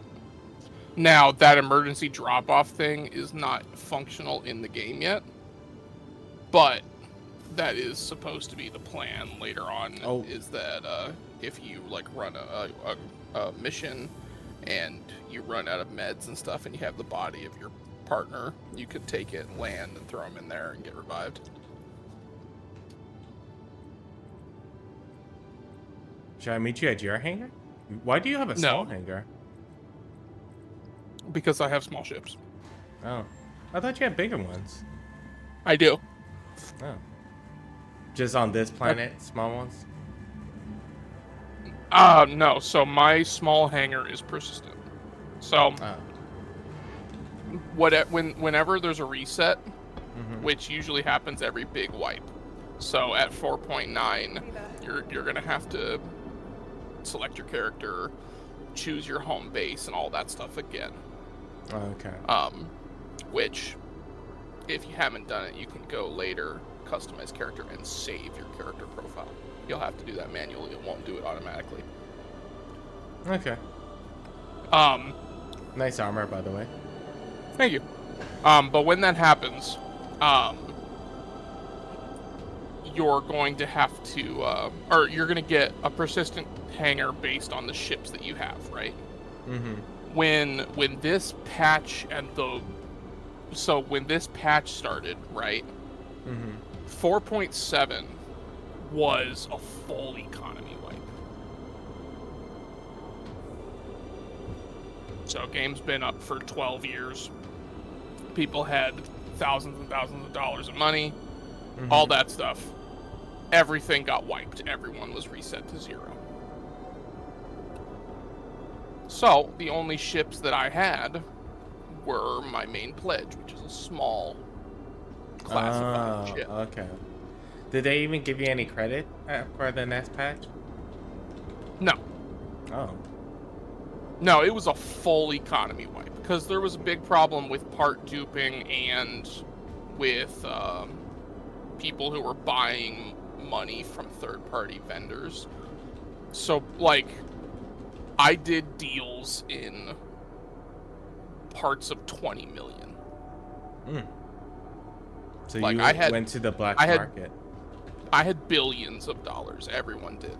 Now, that emergency drop-off thing is not functional in the game yet, but that is supposed to be the plan later on. Oh. Is that if you like run a mission and you run out of meds and stuff and you have the body of your partner, you could take it, land, and throw them in there and get revived. Should I meet you at your hangar? Why do you have a small No. hangar? Because I have small ships. Oh. I thought you had bigger ones. I do. Oh. Just on this planet, small ones? No. So my small hangar is persistent. So Oh. whenever there's a reset, which usually happens every big wipe. So at 4.9, you're gonna have to select your character, choose your home base, and all that stuff again. Okay. Which, if you haven't done it, you can go later, customize character, and save your character profile. You'll have to do that manually. It won't do it automatically. Okay. Nice armor, by the way. Thank you. But when that happens, you're going to have to, or you're going to get a persistent hangar based on the ships that you have, right? Mm-hmm. When this patch when this patch started, right? Mm-hmm. 4.7 was a full economy wipe. So game's been up for 12 years. People had thousands and thousands of dollars of money, all that stuff. Everything got wiped. Everyone was reset to 0. So the only ships that I had were my main pledge, which is a small classified ship. Okay. Did they even give you any credit for the next patch? No. Oh. No, it was a full economy wipe because there was a big problem with part duping and with people who were buying money from third-party vendors. So, like, I did deals in parts of 20 million. So like, you went to the black market. I had billions of dollars. Everyone did.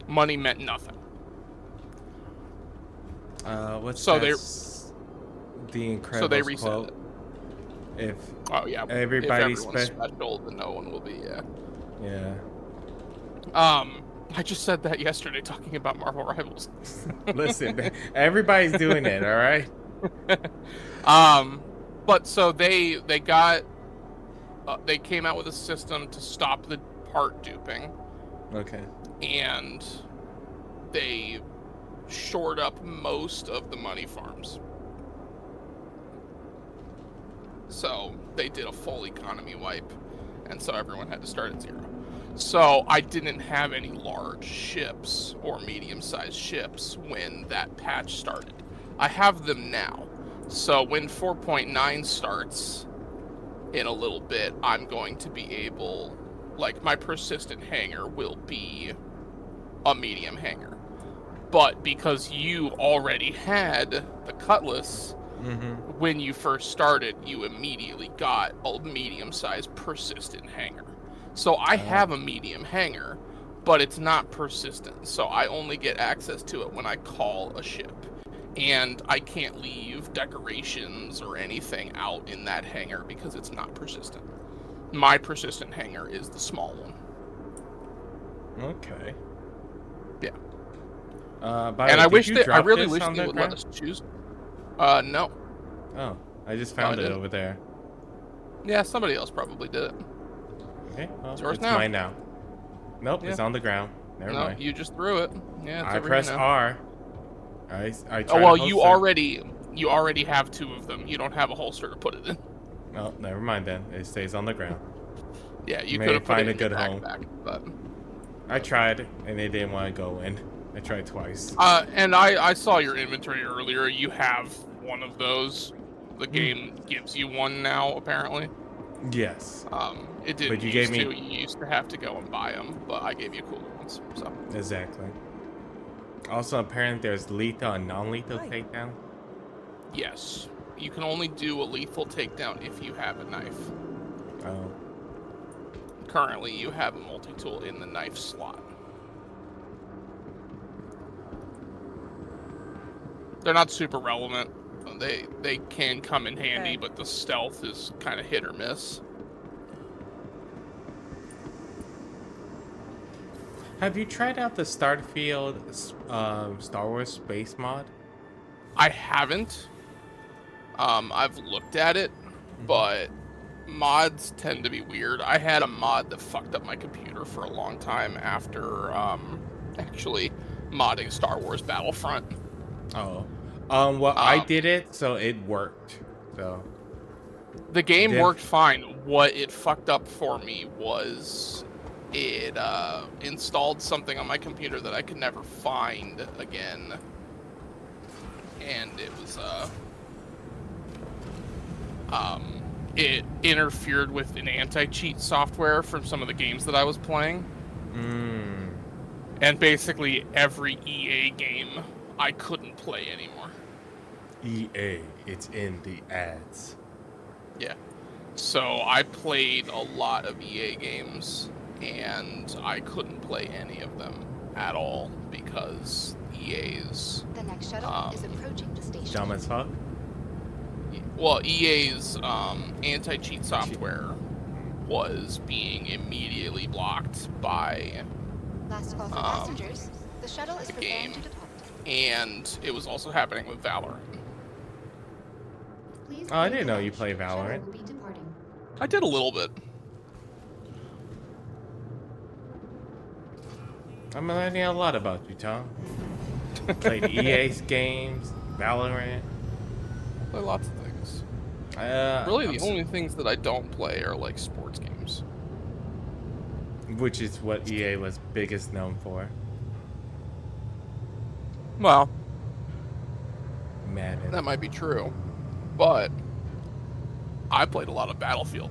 Money meant nothing. What's So the incredible So they reset quote? it. If Oh yeah. everybody's if everyone's special, then no one will be. Yeah. yeah. I just said that yesterday talking about Marvel Rivals. Listen, everybody's doing it, all right? But so they got they came out with a system to stop the part duping, Okay. and they shored up most of the money farms. So they did a full economy wipe, and so everyone had to start at 0. So I didn't have any large ships or medium-sized ships when that patch started. I have them now. So when 4.9 starts in a little bit, I'm going to be able, like, my persistent hangar will be a medium hangar. But because you already had the Cutlass, when you first started, you immediately got a medium-sized persistent hangar. So I have a medium hangar, but it's not persistent. So I only get access to it when I call a ship. And I can't leave decorations or anything out in that hangar because it's not persistent. My persistent hangar is the small one. Okay. Yeah. By the way, I really wish they would let us choose. No. Oh, I just found it didn't. over there. Yeah, somebody else probably did it. Okay, well, It's yours it's now. mine now. Nope, Yeah. it's on the ground. Never No, mind. you just threw it. Yeah, it's I over press here now. R. I try Oh well, to you already have 2 of them. You don't have a holster to put it in. Oh, never mind then. It stays on the ground. Yeah, you May could have put find it a in your good home. backpack, but. I tried, and it didn't want to go in. I tried twice. And I saw your inventory earlier. You have one of those. The game gives you one now, apparently. Yes. It didn't But you used gave to. me- You used to have to go and buy them, but I gave you cooler ones. So. Exactly. Also, apparently there's lethal and non-lethal takedown. Yes. You can only do a lethal takedown if you have a knife. Oh. Currently, you have a multi-tool in the knife slot. They're not super relevant. They can come in handy, Okay. but the stealth is kind of hit or miss. Have you tried out the Starfield Star Wars space mod? I haven't. I've looked at it, but mods tend to be weird. I had a mod that fucked up my computer for a long time after actually modding Star Wars Battlefront. Oh. Well, I did it, so it worked. So. The game Diff- worked fine. What it fucked up for me was it installed something on my computer that I could never find again. And it was it interfered with an anti-cheat software from some of the games that I was playing. And basically every EA game I couldn't play anymore. EA, it's in the ads. Yeah. So I played a lot of EA games and I couldn't play any of them at all because EA's The next shuttle is approaching the station. Dumb as fuck. well, EA's anti-cheat software was being immediately blocked by Last call for passengers. The shuttle is preparing game. to depart. And it was also happening with Valorant. Please Oh, I wait didn't know you for play shuttle Valorant. will be departing. I did a little bit. I'm learning a lot about you, Tom. Played EA's games, Valorant. Play lots of things. Really, Really, the only things that I don't play are like sports games. which is what EA was biggest known for. Well, Madden. that might be true, but I played a lot of Battlefield.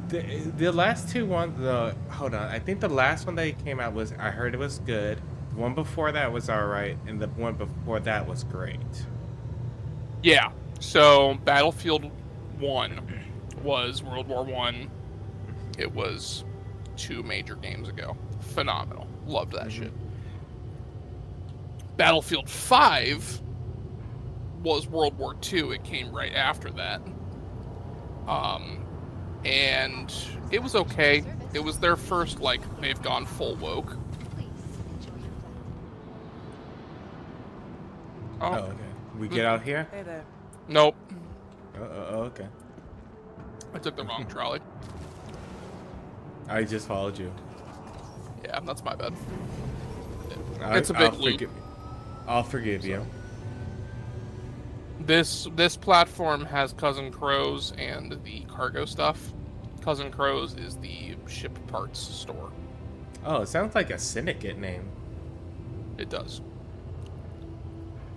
The last two ones, hold on. I think the last one that came out was, I heard it was good. The one before that was alright, and the one before that was great. Yeah. So Battlefield 1 was World War 1. It was 2 major games ago. Phenomenal. Loved that shit. Battlefield 5 was World War 2. It came right after that. And it was okay. It was their first, like, they've gone full woke. Please enjoy your flight. Oh, okay. We get out here? Hey there. Nope. Okay. I took the wrong trolley. I just followed you. Yeah, that's my bad. I- It's a big I'll loop. forgive- I'll forgive you. This platform has Cousin Crows and the cargo stuff. Cousin Crow's is the ship parts store. Oh, it sounds like a syndicate name. It does.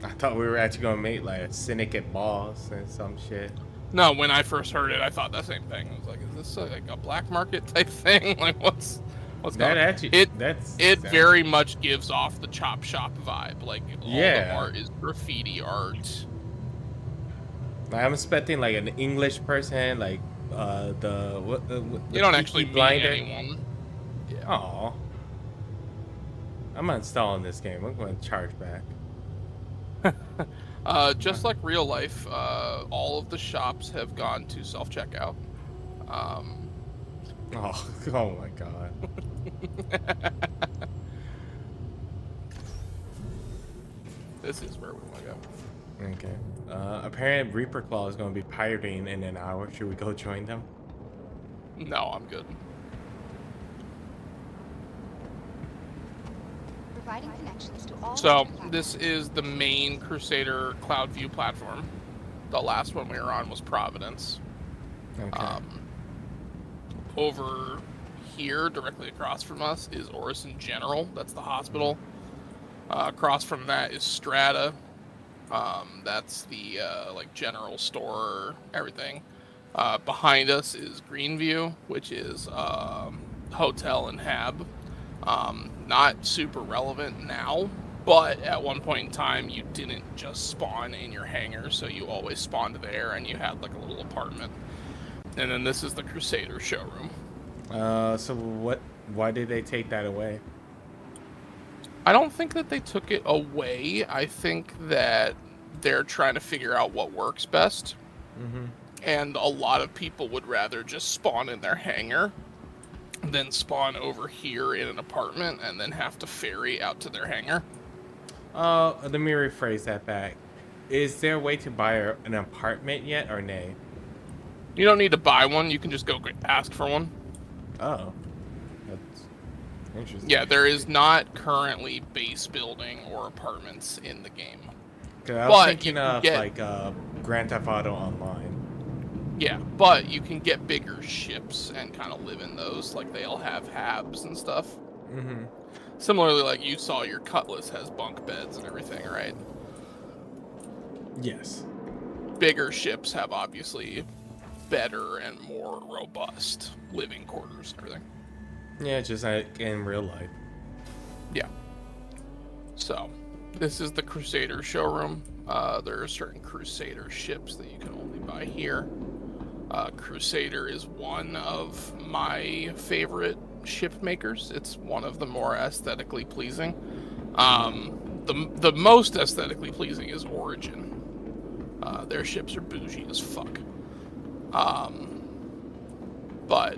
I thought we were actually gonna make like a syndicate boss and some shit. No, when I first heard it, I thought that same thing. I was like, "Is this like a black market type thing? Like, what's going That on?" actually, It very much gives off the chop shop vibe. Like, all the art is graffiti art. Like, I'm expecting like an English person, like You don't actually Peaky meet anyone. Yeah. Aw. I'm uninstalling this game. I'm going to charge back. Just like real life, all of the shops have gone to self-checkout. Oh, oh my god. This is where we want to go. Okay. Apparently Reaper Claw is going to be pirating in an hour. Should we go join them? No, I'm good. Providing connections to all So, major this platforms. is the main Crusader Cloud View platform. The last one we were on was Providence. Okay. Over here, directly across from us, is Orison General. That's the hospital. Across from that is Strata. That's the like general store, everything. Behind us is Greenview, which is hotel and hab. Not super relevant now, but at one point in time, you didn't just spawn in your hangar, so you always spawned there, and you had like a little apartment. And then this is the Crusader showroom. So why did they take that away? I don't think that they took it away. I think that they're trying to figure out what works best. Mm-hmm. And a lot of people would rather just spawn in their hangar than spawn over here in an apartment and then have to ferry out to their hangar. Let me rephrase that back. Is there a way to buy an apartment yet or nay? You don't need to buy one. You can just go ask for one. Oh. That's interesting. Yeah, there is not currently base building or apartments in the game. 'Cause I was But thinking you can of get- like Grand Theft Auto Online. Yeah, but you can get bigger ships and kind of live in those. Like, they'll have habs and stuff. Mm-hmm. Similarly, like, you saw your Cutlass has bunk beds and everything, right? Yes. Bigger ships have obviously better and more robust living quarters and everything. Yeah, just like in real life. Yeah. So, this is the Crusader showroom. There are certain Crusader ships that you can only buy here. Crusader is one of my favorite ship makers. It's one of the more aesthetically pleasing. The most aesthetically pleasing is Origin. Their ships are bougie as fuck. But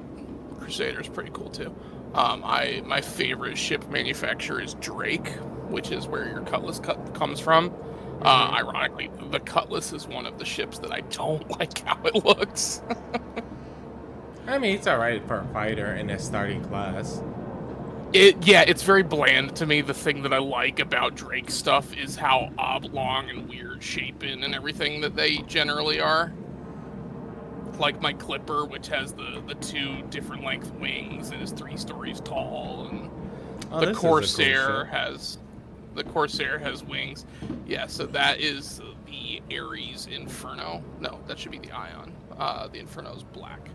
Crusader's pretty cool too. My favorite ship manufacturer is Drake, which is where your Cutlass comes from. Ironically, the Cutlass is one of the ships that I don't like how it looks. I mean, it's alright for a fighter in a starting class. It's very bland to me. The thing that I like about Drake stuff is how oblong and weird shapen and everything that they generally are. Like my Clipper, which has the two different length wings and is 3 stories tall, and the Corsair has wings. Yeah, so that is the Ares Inferno. No, that should be the Ion. The Inferno's black.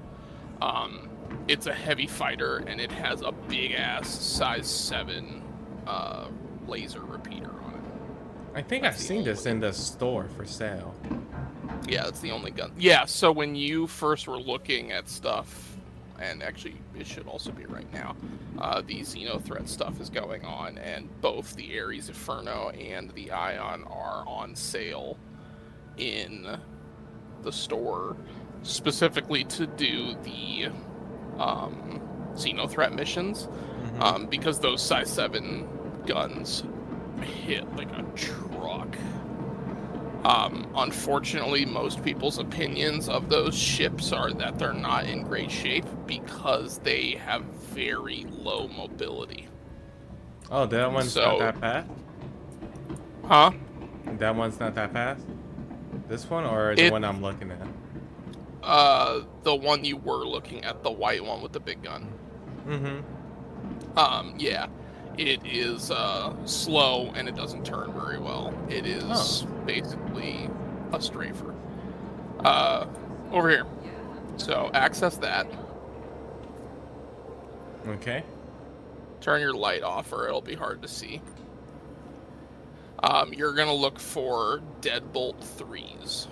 It's a heavy fighter, and it has a big ass size 7 laser repeater on it. I think I've seen this in the store for sale. Yeah, that's the only gun. Yeah, so when you first were looking at stuff, and actually it should also be right now, the Xenothreat stuff is going on, and both the Ares Inferno and the Ion are on sale in the store, specifically to do the Xenothreat missions, because those size 7 guns hit like a truck. Unfortunately, most people's opinions of those ships are that they're not in great shape because they have very low mobility. Oh, that one's not that fast? Huh? That one's not that fast? This one or the one I'm looking at? The one you were looking at, the white one with the big gun. Mm-hmm. Yeah. It is slow and it doesn't turn very well. It is basically a strafer. Over here. So access that. Okay. Turn your light off or it'll be hard to see. You're gonna look for deadbolt 3s.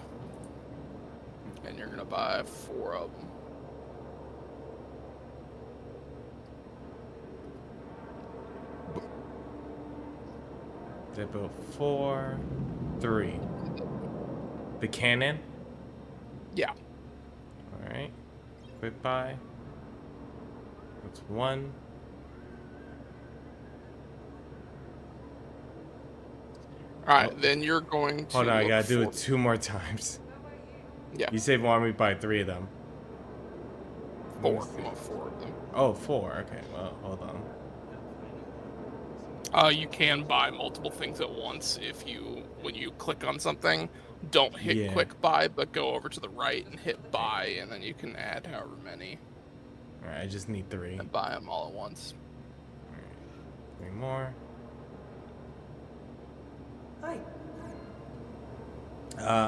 And you're gonna buy 4 of them. Deadbolt 4, 3. The cannon? Yeah. Alright. Quick buy. That's 1. Alright, then you're going to Hold on, I look gotta do for- it 2 more times. Yeah. You said want me to buy 3 of them. 4. Let me see. You want 4 of them. Oh, 4. Okay, well, hold on. You can buy multiple things at once when you click on something, don't hit quick buy, but go over to the right and hit buy, and then you can add however many. Alright, I just need 3. And buy them all at once. Alright, 3 more. Hi.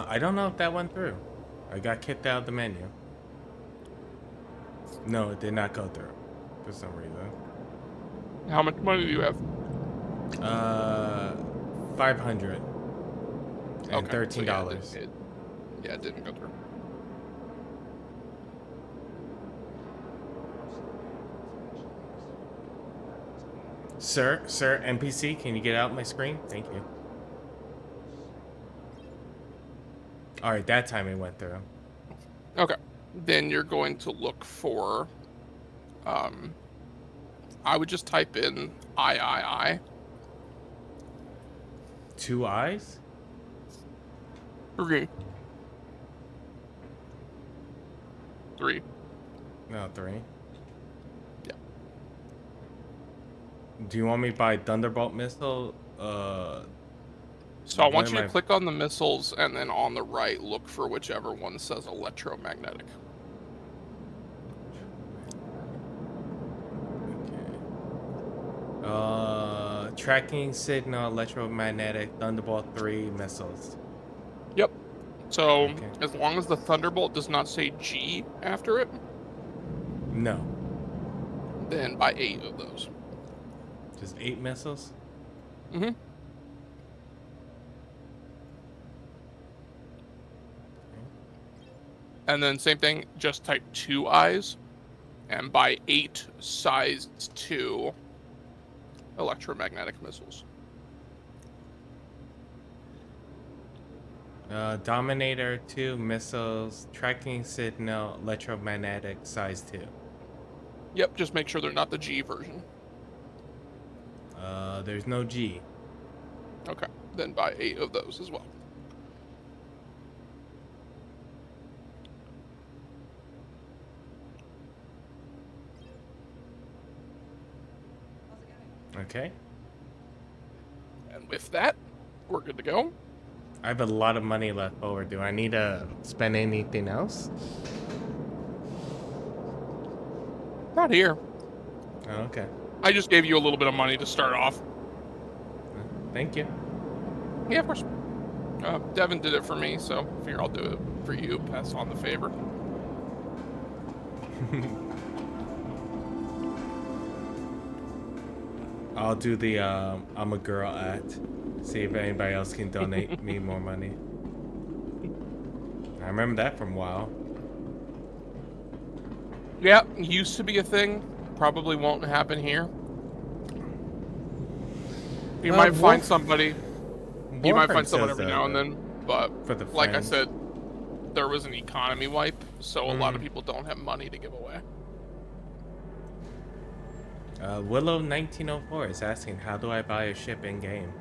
I don't know if that went through. I got kicked out of the menu. No, it did not go through for some reason. How much money do you have? 500 and Okay, $13. So yeah, it didn't go through. Sir, NPC, can you get out my screen? Thank you. All right, that time it went through. Okay, then you're going to look for. I would just type in I. 2 eyes? 3. No, 3. Yeah. Do you want me to buy Thunderbolt missile? So I want Where you am to I- click on the missiles and then on the right look for whichever one says electromagnetic. Okay. Tracking signal, electromagnetic, Thunderbolt 3 missiles. Yep. So Okay. as long as the Thunderbolt does not say G after it, No, then buy 8 of those. just 8 missiles. Mm-hmm. And then same thing, just type 2 eyes and buy 8 size 2 electromagnetic missiles. Dominator 2 missiles, tracking signal, electromagnetic, size 2. Yep, just make sure they're not the G version. There's no G. Okay, then buy 8 of those as well. Okay. And with that, we're good to go. I have a lot of money left over. Do I need to spend anything else? Not here. Oh, okay. I just gave you a little bit of money to start off. Thank you. Yeah, of course. Devin did it for me, so I figure I'll do it for you. Pass on the favor. I'll do the I'm a girl act. See if anybody else can donate me more money. I remember that from a while. Yeah, used to be a thing. Probably won't happen here. You might find somebody. You might find someone every now and then, but for the like I friends. said, there was an economy wipe, so a lot of people don't have money to give away. Willow 1904 is asking, how do I buy a ship in game?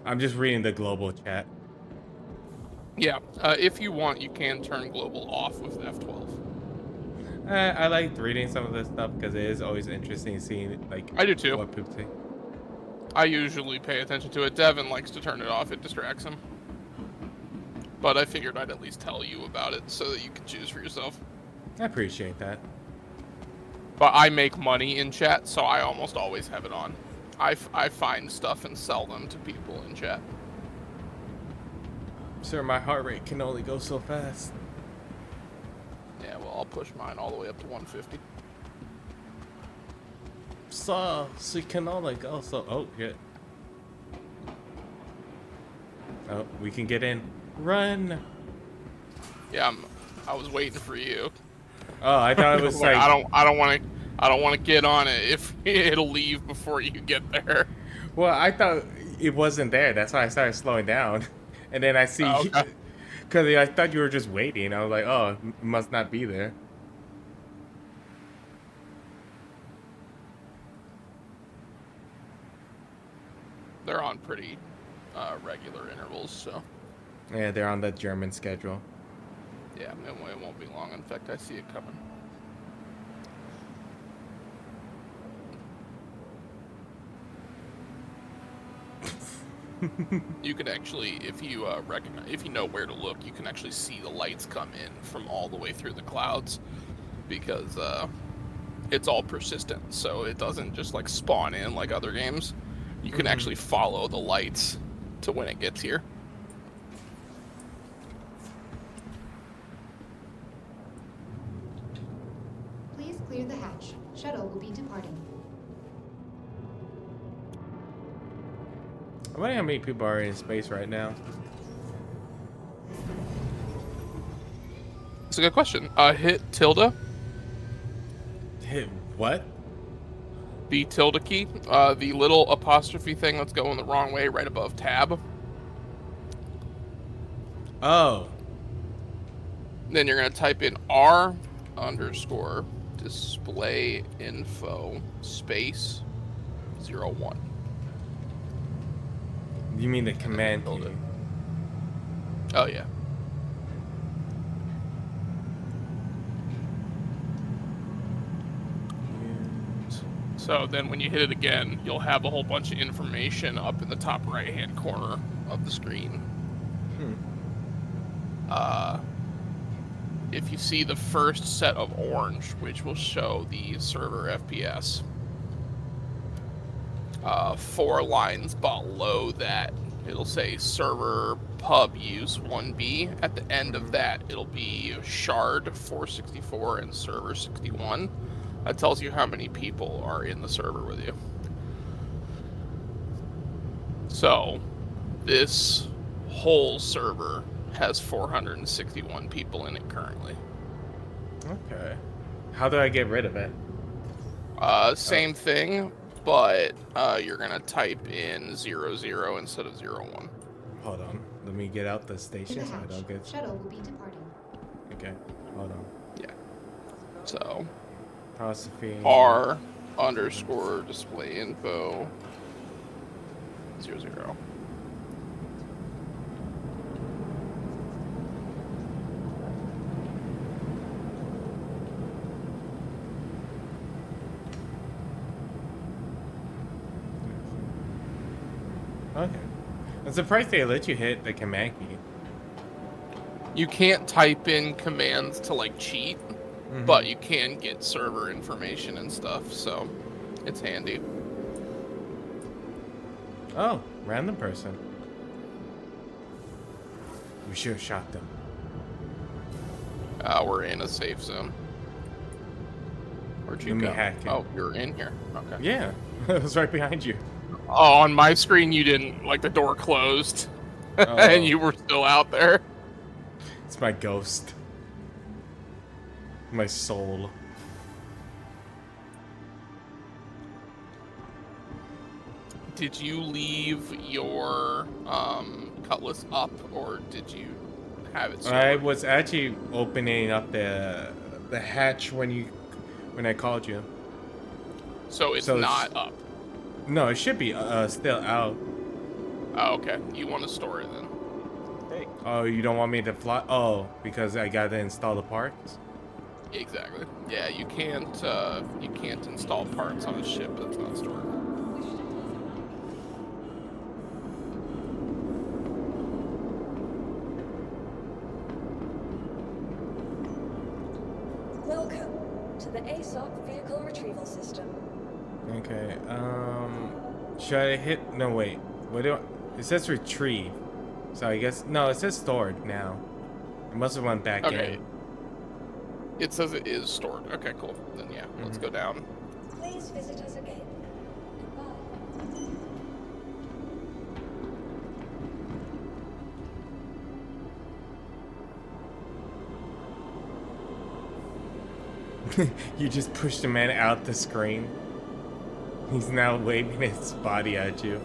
I'm just reading the global chat. Yeah, if you want, you can turn global off with F12. I like reading some of this stuff because it is always interesting seeing like I do too. what people say. I usually pay attention to it. Devin likes to turn it off; it distracts him. but I figured I'd at least tell you about it so that you could choose for yourself. I appreciate that. But I make money in chat, so I almost always have it on. I find stuff and sell them to people in chat. Sir, my heart rate can only go so fast. Yeah, well, I'll push mine all the way up to 150. So she can only go so. Oh, good. Oh, we can get in. Run! Yeah, I was waiting for you. Oh, I thought it was like. I don't want to get on it if it'll leave before you get there. Well, I thought it wasn't there. That's why I started slowing down. And then I see. Oh, okay. Because I thought you were just waiting. I was like, oh, it must not be there. They're on pretty regular intervals, so. Yeah, they're on the German schedule. Yeah, it won't be long. In fact, I see it coming. You can actually, if you if you know where to look, you can actually see the lights come in from all the way through the clouds, because it's all persistent, so it doesn't just like spawn in like other games. You can actually follow the lights to when it gets here. Please clear the hatch. Shuttle will be departing. I wonder how many people are in space right now. It's a good question. Hit tilde, Hit what? the tilde key, the little apostrophe thing that's going the wrong way right above tab. Oh. Then you're going to type in R underscore display info space 01. You mean the command key? Oh, yeah. So then when you hit it again, you'll have a whole bunch of information up in the top right-hand corner of the screen. If you see the first set of orange, which will show the server FPS, 4 lines below that, it'll say server pub use 1B. At the end of that, it'll be shard 464 and server 61. That tells you how many people are in the server with you. So, this whole server has 461 people in it currently. Okay. How do I get rid of it? Same thing, but you're gonna type in 00 instead of 01. Hold on. Let me get out the To station the so I hatch. don't get. Shuttle will be departing. Okay. Hold on. Yeah. So, Apostrophe. R underscore display info 00. Okay. I'm surprised they let you hit the command key. You can't type in commands to like cheat, but you can get server information and stuff, so it's handy. Oh, random person. We should have shot them. We're in a safe zone. Where'd you Let me go? hack it. Oh, you're in here. Okay. Yeah, it was right behind you. Oh, on my screen you didn't, like the door closed, Oh. and you were still out there. It's my ghost. My soul. Did you leave your cutlass up, or did you have it stored? I was actually opening up the hatch when I called you. So it's so not up. No, it should be still out. Oh, okay. You want to store it then? Hey. Oh, you don't want me to fly? Oh, because I gotta install the parts. Exactly. Yeah, you can't install parts on a ship that's not stored. Welcome to the ASOC vehicle retrieval system. Okay. Should I hit? No, wait. What do I? It says retrieve. So I guess no. It says stored now. It must have went back Okay. in. It says it is stored. Okay, cool. Then yeah, let's go down. Please visit us again. Goodbye. You just pushed the man out the screen. He's now waving his body at you.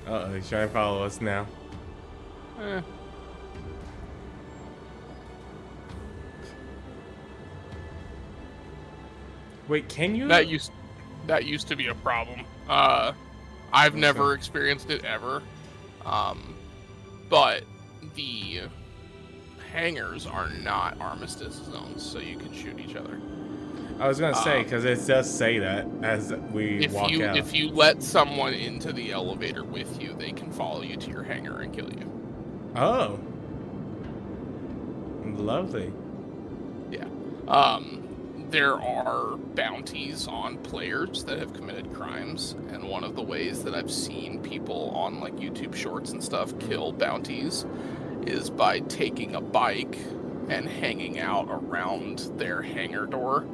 Uh-oh, he's trying to follow us now. Eh. Wait, can you? That used to be a problem. I've never experienced it ever. But the hangars are not armistice zones, so you can shoot each other. I was gonna say, because it does say that as we walk out. If you let someone into the elevator with you, they can follow you to your hangar and kill you. Oh. Lovely. Yeah. There are bounties on players that have committed crimes, and one of the ways that I've seen people on like YouTube Shorts and stuff kill bounties is by taking a bike and hanging out around their hangar door.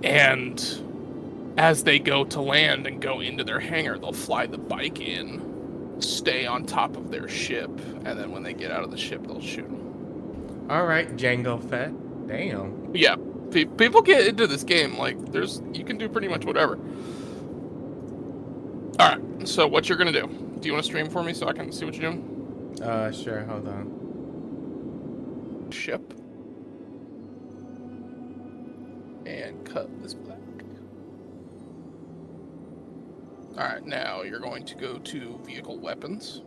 And as they go to land and go into their hangar, they'll fly the bike in, stay on top of their ship, and then when they get out of the ship, they'll shoot them. All right, Django Fett. Damn. Yeah, people get into this game. Like, you can do pretty much whatever. All right, so what you're gonna do? Do you want to stream for me so I can see what you're doing? Sure. Hold on. Ship. And cut this black. All right, now you're going to go to vehicle weapons.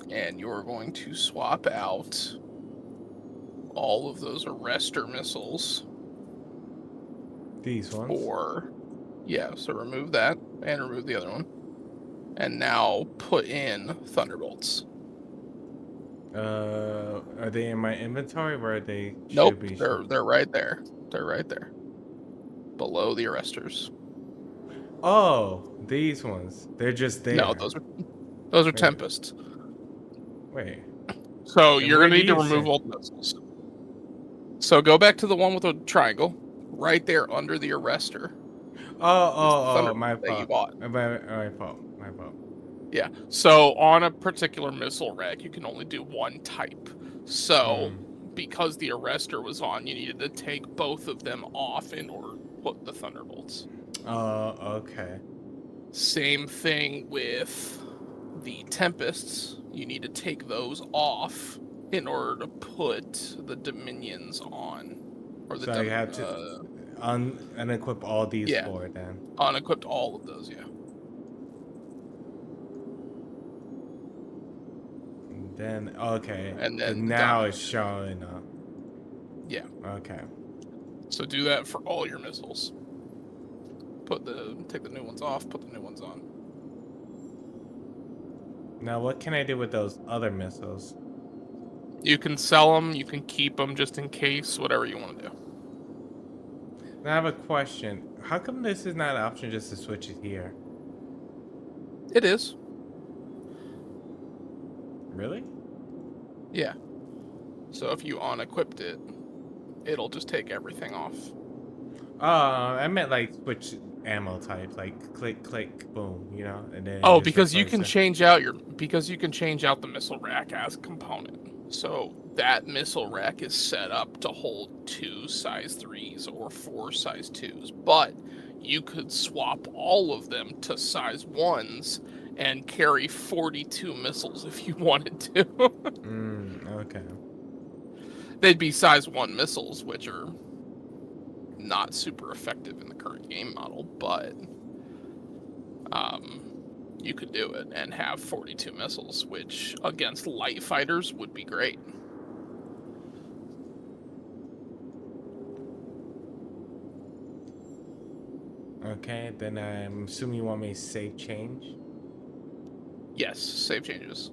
And you're going to swap out all of those arrestor missiles. These ones? So remove that and remove the other one. And now put in thunderbolts. Are they in my inventory where they Nope, should be? they're right there. They're right there. Below the arrestors. Oh, these ones. They're just there. No, those are Tempests. Wait. So Then you're where gonna do need to you remove say? all the missiles. So go back to the one with the triangle, right there under the arrestor. Oh, my that you fault. bought. My fault. Yeah. So on a particular missile rack, you can only do one type. So because the arrestor was on, you needed to take both of them off in order to put the thunderbolts. Okay. Same thing with the Tempests. You need to take those off in order to put the Dominions on. Or the So you have to unequip all these four then. Unequipped all of those, yeah. Then okay. And then now it's showing up. Yeah. Okay. So do that for all your missiles. Take the new ones off, put the new ones on. Now what can I do with those other missiles? You can sell them, you can keep them just in case, whatever you want to do. Now I have a question. How come this is not an option just to switch it here? It is. Really? Yeah. So if you unequipped it, it'll just take everything off. I meant like switch ammo type, like click, click, boom, you know, and then. Oh, just because you replace can it. change out the missile rack as a component. So that missile rack is set up to hold 2 size 3s or 4 size 2s, but you could swap all of them to size 1s and carry 42 missiles if you wanted to. Okay. They'd be size 1 missiles, which are not super effective in the current game model, but you could do it and have 42 missiles, which against light fighters would be great. Okay, then I'm assuming you want me to save change. Yes, save changes.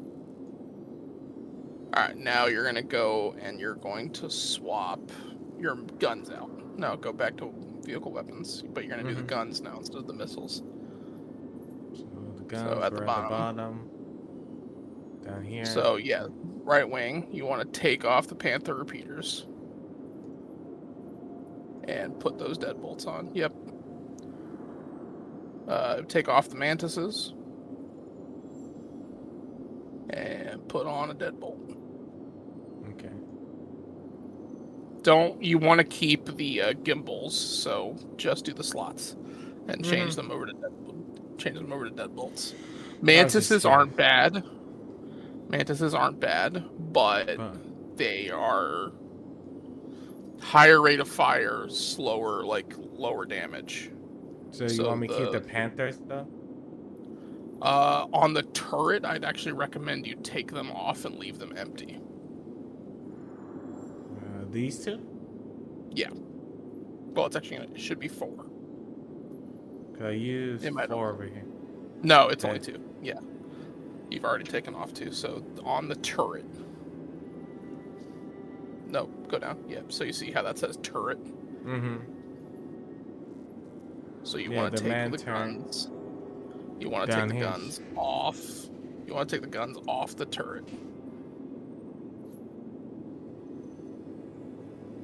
Alright, now you're gonna go and you're going to swap your guns out. No, go back to vehicle weapons, but you're gonna do the guns now instead of the missiles. So the So guns at were the at the bottom. bottom. Down here. So yeah, right wing, you want to take off the Panther repeaters. And put those deadbolts on. Yep. Take off the mantises. And put on a deadbolt. Okay. You want to keep the gimbals, so just do the slots and change them over to deadbolts. Mantises aren't bad. But they are higher rate of fire, slower, lower damage. So you want me to keep the Panthers though? On the turret, I'd actually recommend you take them off and leave them empty. These two? Yeah. Well, it should be 4. Could I use 4 over here? No, it's only 2. Yeah. You've already taken off 2, so on the turret. No, go down. Yeah, so you see how that says turret? Mm-hmm. So you want to take the guns. You want to take the guns off. You want to take the guns off the turret.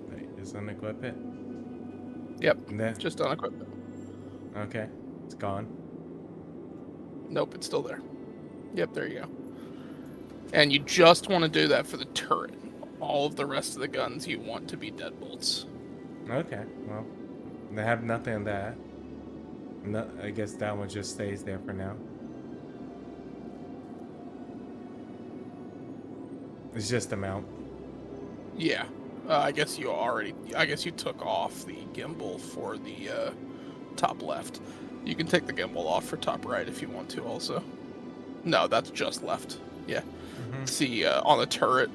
Wait, just unequip it? Yep, just unequip it. Okay, it's gone. Nope, it's still there. Yep, there you go. And you just want to do that for the turret. All of the rest of the guns you want to be deadbolts. Okay, well, they have nothing in that. No, I guess that one just stays there for now. It's just a mount. Yeah, I guess you took off the gimbal for the top left. You can take the gimbal off for top right if you want to also. No, that's just left. Yeah. See, on the turret,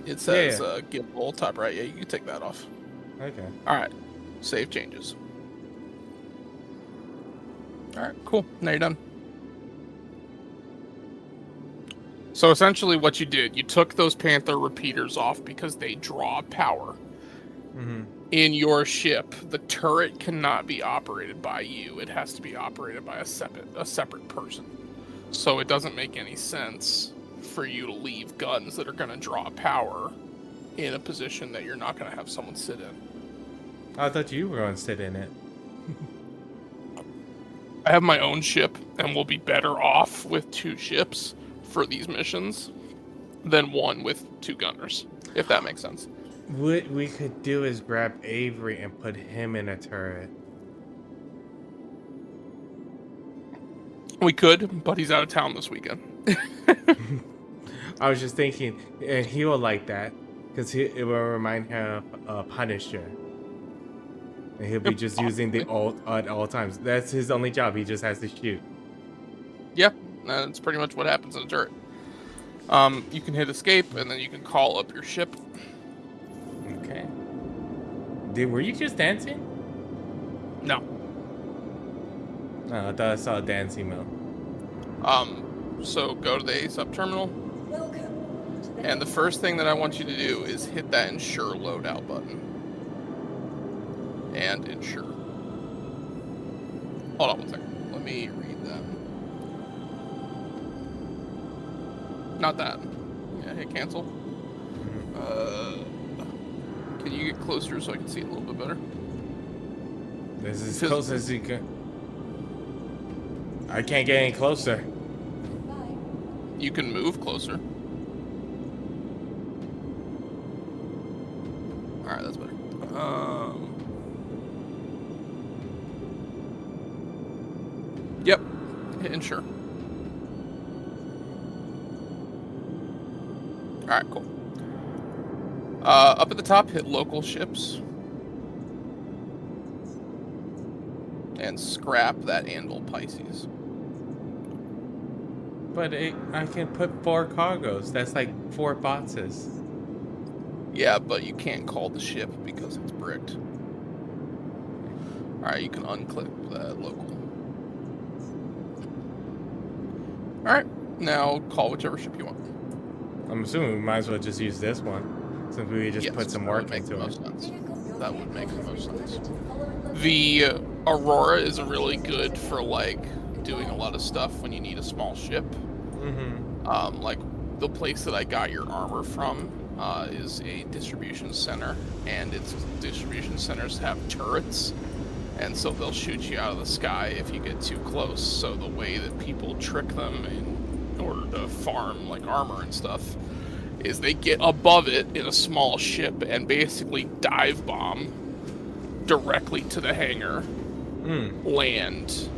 it says gimbal top right. Yeah, you can take that off. Okay. All right. Save changes. All right, cool. Now you're done. So essentially what you did, you took those Panther repeaters off because they draw power. In your ship, the turret cannot be operated by you. It has to be operated by a separate person. So it doesn't make any sense for you to leave guns that are going to draw power in a position that you're not going to have someone sit in. I thought you were going to sit in it. I have my own ship, and we'll be better off with 2 ships for these missions than one with 2 gunners, if that makes sense. What we could do is grab Avery and put him in a turret. We could, but he's out of town this weekend. I was just thinking, and he will like that, because it will remind him of Punisher. And he'll be just using the ult at all times. That's his only job. He just has to shoot. Yeah, that's pretty much what happens in a turret. You can hit escape, and then you can call up your ship. Okay. Were you just dancing? No. No, I thought I saw a dancing mode. So go to the ASUP terminal. Welcome to the And the first thing that I want you to do is hit that ensure loadout button. And ensure. Hold on one second. Let me read that. Not that. Yeah, hit cancel. Can you get closer so I can see it a little bit better? This is as close as you can. I can't get any closer. Bye. You can move closer. Alright, that's better. Yep. Hit ensure. Alright, cool. Up at the top, hit local ships. And scrap that Anvil Pisces. But I can put 4 cargoes. That's like 4 boxes. Yeah, but you can't call the ship because it's bricked. Alright, you can unclick the local. Alright, now call whichever ship you want. I'm assuming we might as well just use this one, since we just put some work into it. That would make the most sense. The Aurora is really good for like doing a lot of stuff when you need a small ship. Mm-hmm. Like the place that I got your armor from is a distribution center, and its distribution centers have turrets, and so they'll shoot you out of the sky if you get too close. So the way that people trick them in order to farm like armor and stuff is they get above it in a small ship and basically dive bomb directly to the hangar, land,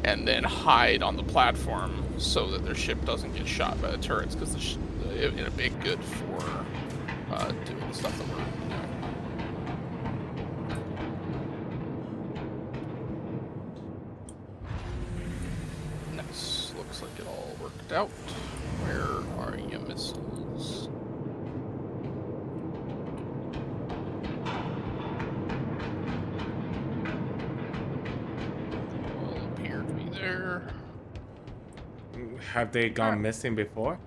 and then hide on the platform so that their ship doesn't get shot by the turrets, because it'd be good for doing the stuff that we're doing. Nice. Looks like it all worked out. Where are your missiles? All appear to be there. Have they gone missing before?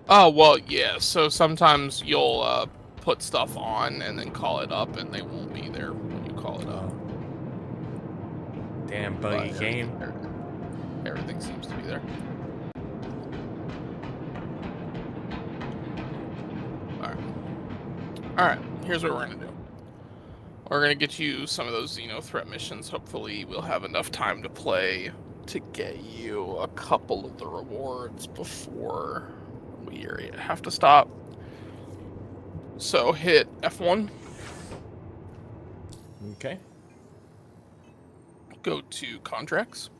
Oh, well, yeah. So sometimes you'll put stuff on and then call it up, and they won't be there when you call it up. Damn buggy game. Everything seems to be there. Alright, here's what we're gonna do. We're gonna get you some of those Xeno threat missions. Hopefully we'll have enough time to play to get you a couple of the rewards before we have to stop. So hit F1. Okay. Go to contracts.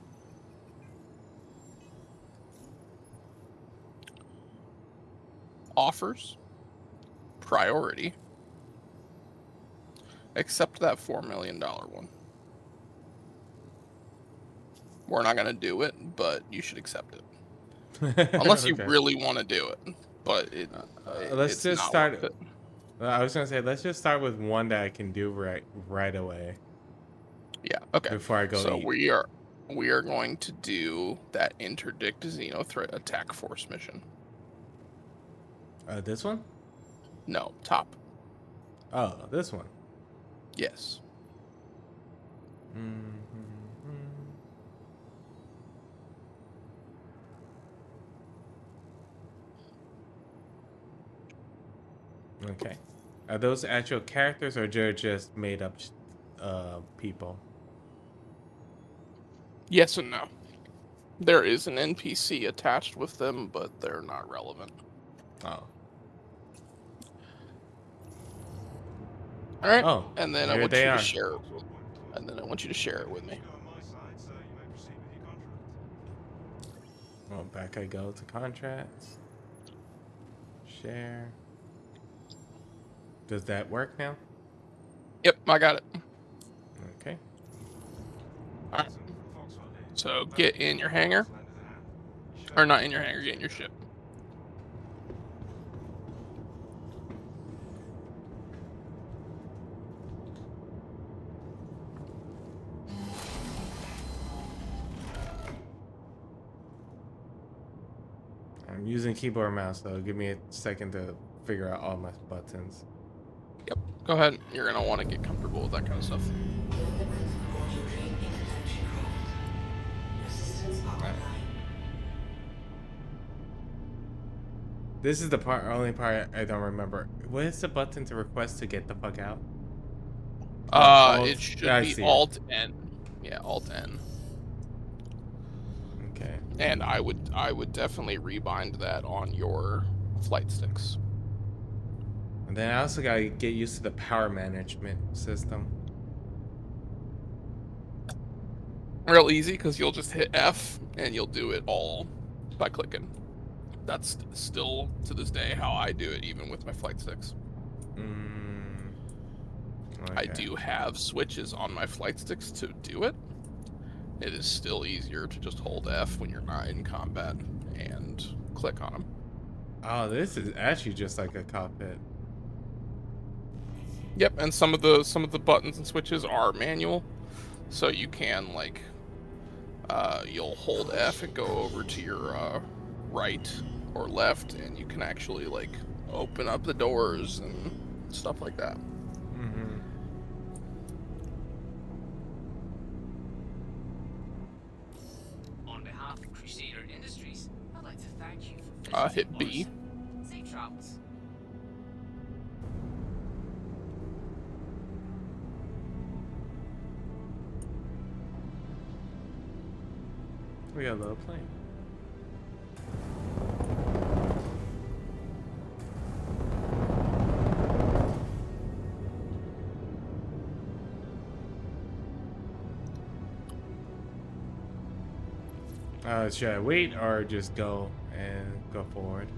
Offers. Priority. Accept that $4 million one. We're not gonna do it, but you should accept it. Unless you really want to do it, but let's it's just not start. worth it. I was gonna say let's just start with one that I can do right away. Yeah. Okay. Before I go. So eat. we are going to do that interdict Xeno threat attack force mission. This one? No, top. Oh, this one. Yes. Okay. Are those actual characters or just made up people? Yes and no. There is an NPC attached with them, but they're not relevant. Oh. All right. Oh. And then I here want you they to are. share it. And then I want you to share it with me. Well, back I go to contracts. Share. Does that work now? Yep, I got it. Okay. All right. So get in your hangar. Or not in your hangar, get in your ship. I'm using keyboard and mouse, so give me a second to figure out all my buttons. Yep. Go ahead. You're going to want to get comfortable with that kind of stuff. This is the only part I don't remember. What is the button to request to get the fuck out? It should be Alt N. Yeah, Alt N. Okay. And I would definitely rebind that on your flight sticks. And then I also gotta get used to the power management system. Real easy, because you'll just hit F and you'll do it all by clicking. That's still to this day how I do it, even with my flight sticks. Okay. I do have switches on my flight sticks to do it. It is still easier to just hold F when you're not in combat and click on them. Oh, this is actually just like a cockpit. Yep, and some of the buttons and switches are manual, so you can like you'll hold F and go over to your right or left, and you can actually like open up the doors and stuff like that. Mm-hmm. On behalf of Crusader Industries, I'd like to thank you for visiting Hit B. Orson. Safe travels. We got a little plane. Should I wait or just go forward?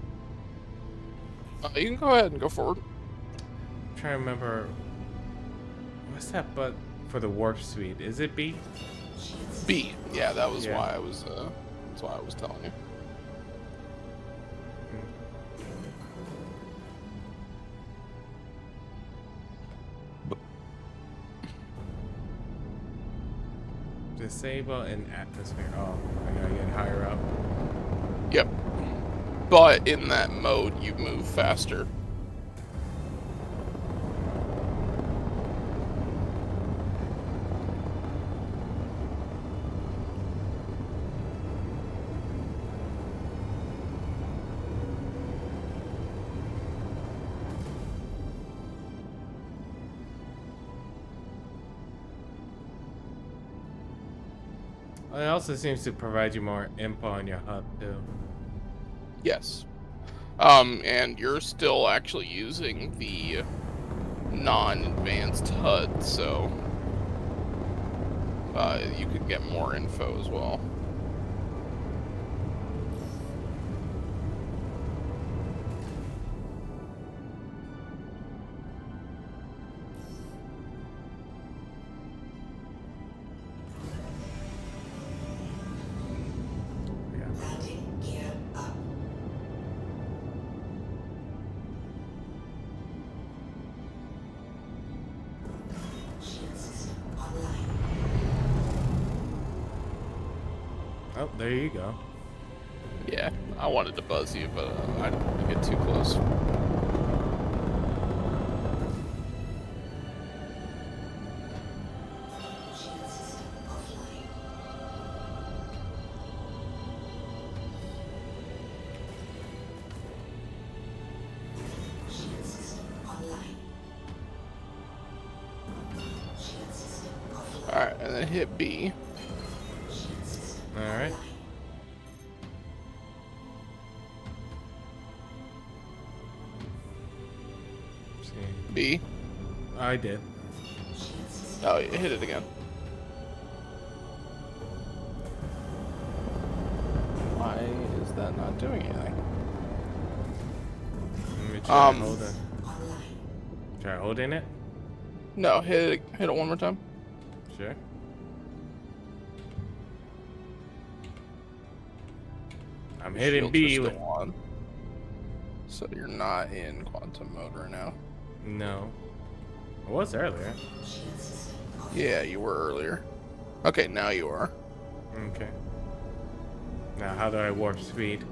You can go ahead and go forward. I'm trying to remember. What's that but for the warp speed? Is it B? B. Yeah, that was Yeah. why I was. That's why I was telling you. Disable in atmosphere. Oh, I gotta get higher up. Yep. But in that mode, you move faster. It also seems to provide you more info on your hub too. Yes. And you're still actually using the non-advanced HUD, so you could get more info as well. Oh, there you go. Yeah, I wanted to buzz you, but I didn't want to get too close. Alright, and then hit B. Alright. B. I did. Oh, you hit it again. Why is that not doing anything? Let me try holding. Try holding it? No, hit it one more time. Sure. I'm hitting Shields B are with. still on. So you're not in quantum mode right now. No. I was earlier. Yeah, you were earlier. Okay, now you are. Okay. Now, how do I warp speed?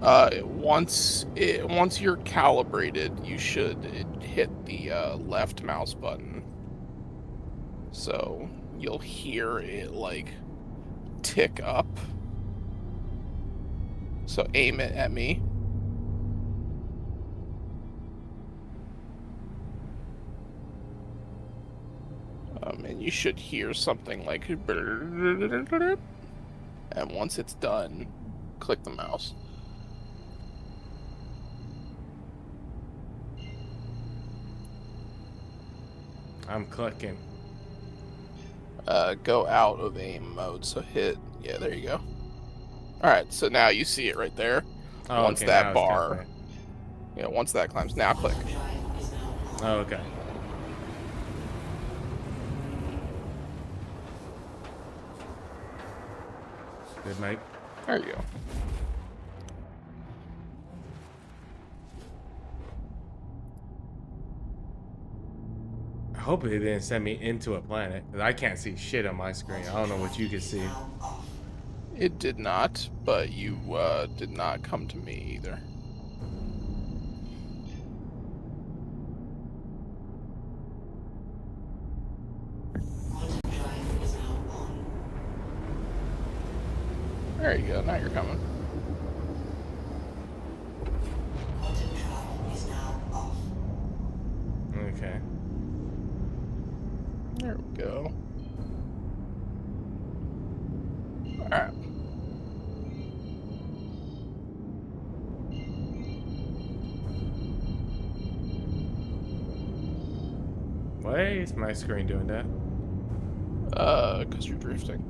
Once you're calibrated, you should hit the left mouse button. So you'll hear it like tick up. So aim it at me. And you should hear something like, and once it's done, click the mouse. I'm clicking. Go out of aim mode, so hit, yeah, there you go. Alright, so now you see it right there. Oh, Once okay, that now it's bar, different. yeah, once that climbs, now click. Oh, okay. Good night. There you go. hope it didn't send me into a planet, because I can't see shit on my screen. I don't know what you can see. It did not, but you did not come to me either. There you go, now you're coming. Okay. There we go. Alright. Why is my screen doing that? Because you're drifting.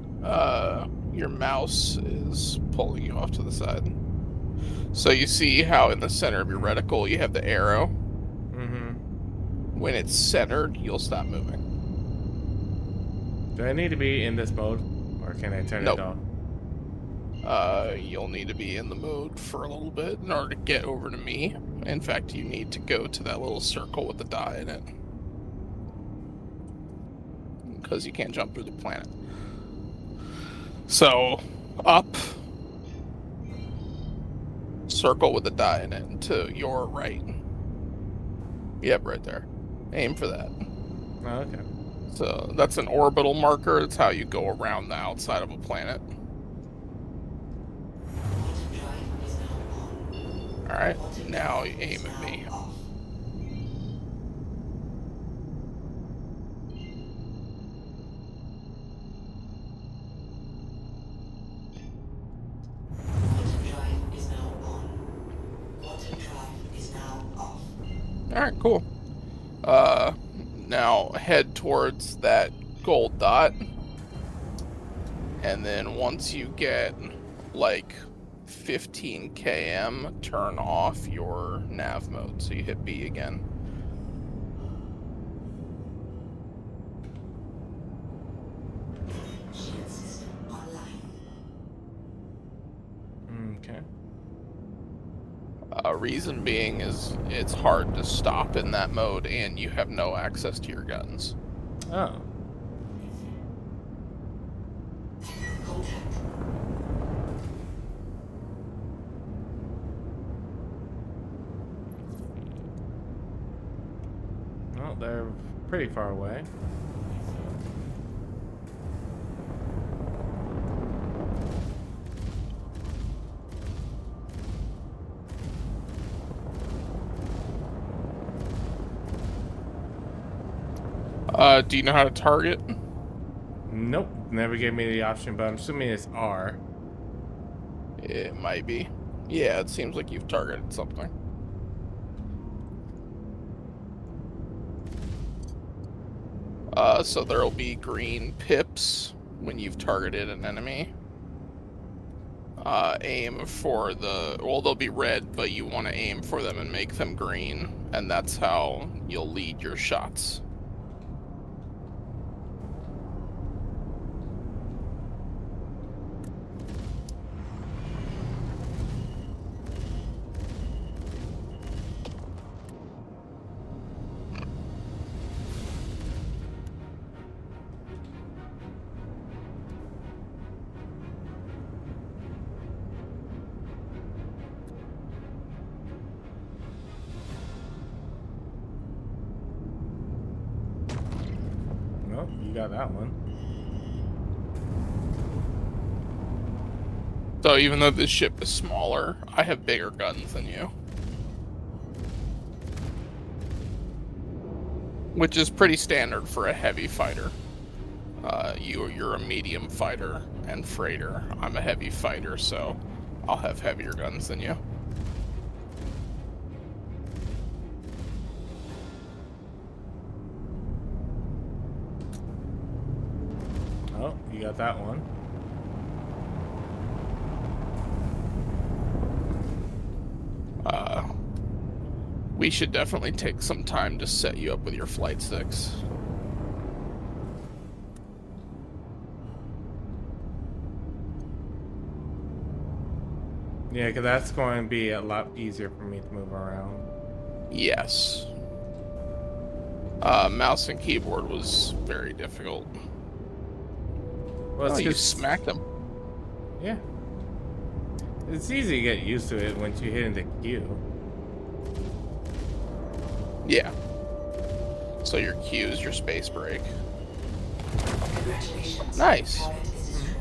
Your mouse is pulling you off to the side. So you see how in the center of your reticle you have the arrow? Mm-hmm. When it's centered, you'll stop moving. Do I need to be in this mode? Or can I turn Nope. it off? You'll need to be in the mode for a little bit in order to get over to me. In fact, you need to go to that little circle with the die in it. Because you can't jump through the planet. So, up. Circle with the die in it to your right. Yep, right there. Aim for that. Oh, okay. So, that's an orbital marker. It's how you go around the outside of a planet. Alright, now you aim at me. Alright, cool. Now head towards that gold dot. And then once you get like 15 km, turn off your nav mode. So you hit B again. Okay. Reason being is it's hard to stop in that mode and you have no access to your guns. Oh. Well, they're pretty far away. Do you know how to target? Nope, never gave me the option, but I'm assuming it's R. It might be. Yeah, it seems like you've targeted something. So there'll be green pips when you've targeted an enemy. Aim for well, they'll be red, but you want to aim for them and make them green, and that's how you'll lead your shots. Nope, you got that one. So even though this ship is smaller, I have bigger guns than you. Which is pretty standard for a heavy fighter. You're a medium fighter and freighter. I'm a heavy fighter, so I'll have heavier guns than you. Oh, you got that one. We should definitely take some time to set you up with your flight sticks. Yeah, because that's going to be a lot easier for me to move around. Yes. Mouse and keyboard was very difficult. Well, Oh, it's you just smacked him. yeah. It's easy to get used to it once you hit into Q. Yeah. So your Q is your space break. Congratulations. Nice. Target is destroyed.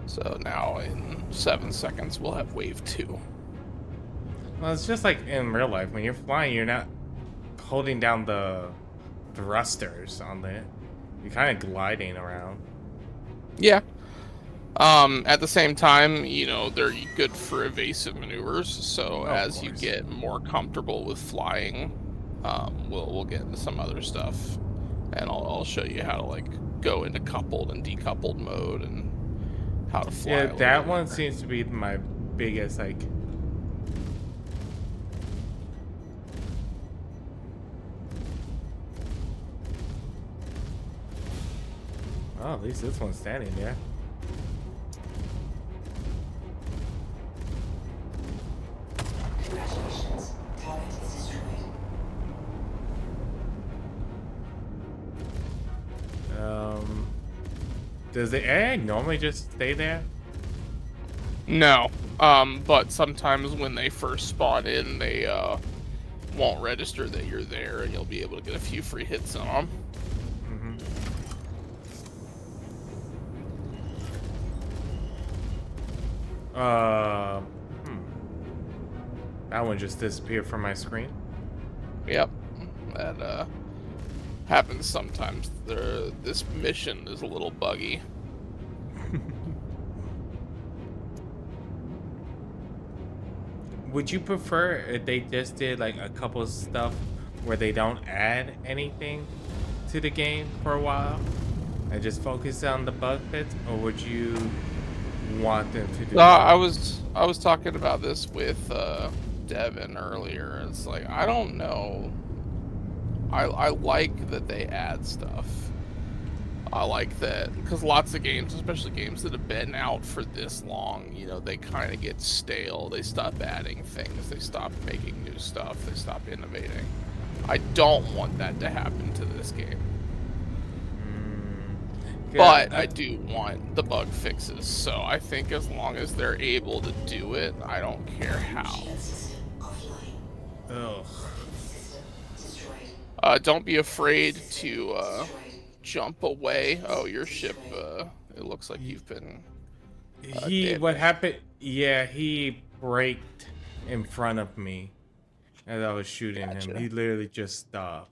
So now in 7 seconds we'll have wave 2. Well, it's just like in real life. When you're flying, you're not holding down the thrusters on it. You're kind of gliding around. Yeah. At the same time, you know, they're good for evasive maneuvers. So Of as you course. get more comfortable with flying, we'll get into some other stuff, and I'll show you how to like go into coupled and decoupled mode and how to fly. Yeah, a little that bit one better. seems to be my biggest like. Oh, at least this one's standing there. Congratulations. Target is destroyed. Does the AI normally just stay there? No, but sometimes when they first spawn in, they won't register that you're there, and you'll be able to get a few free hits on them. Uh, hmm. That one just disappeared from my screen. Yep, that happens sometimes. This mission is a little buggy. Would you prefer if they just did like a couple of stuff where they don't add anything to the game for a while and just focus on the bug fix, or would you want them to do I both? was talking about this with Devin earlier. It's like I don't know. I like that they add stuff. I like that because lots of games, especially games that have been out for this long, you know, they kind of get stale. They stop adding things. They stop making new stuff. They stop innovating. I don't want that to happen to this game. But I do want the bug fixes. So I think as long as they're able to do it, I don't care how. Shield system offline. Ugh. System destroyed. Don't be afraid to Destroyed. jump away. Oh, your ship, it looks like you've been What damaged. happened? Yeah, he braked in front of me as I was shooting him. Gotcha. He literally just stopped.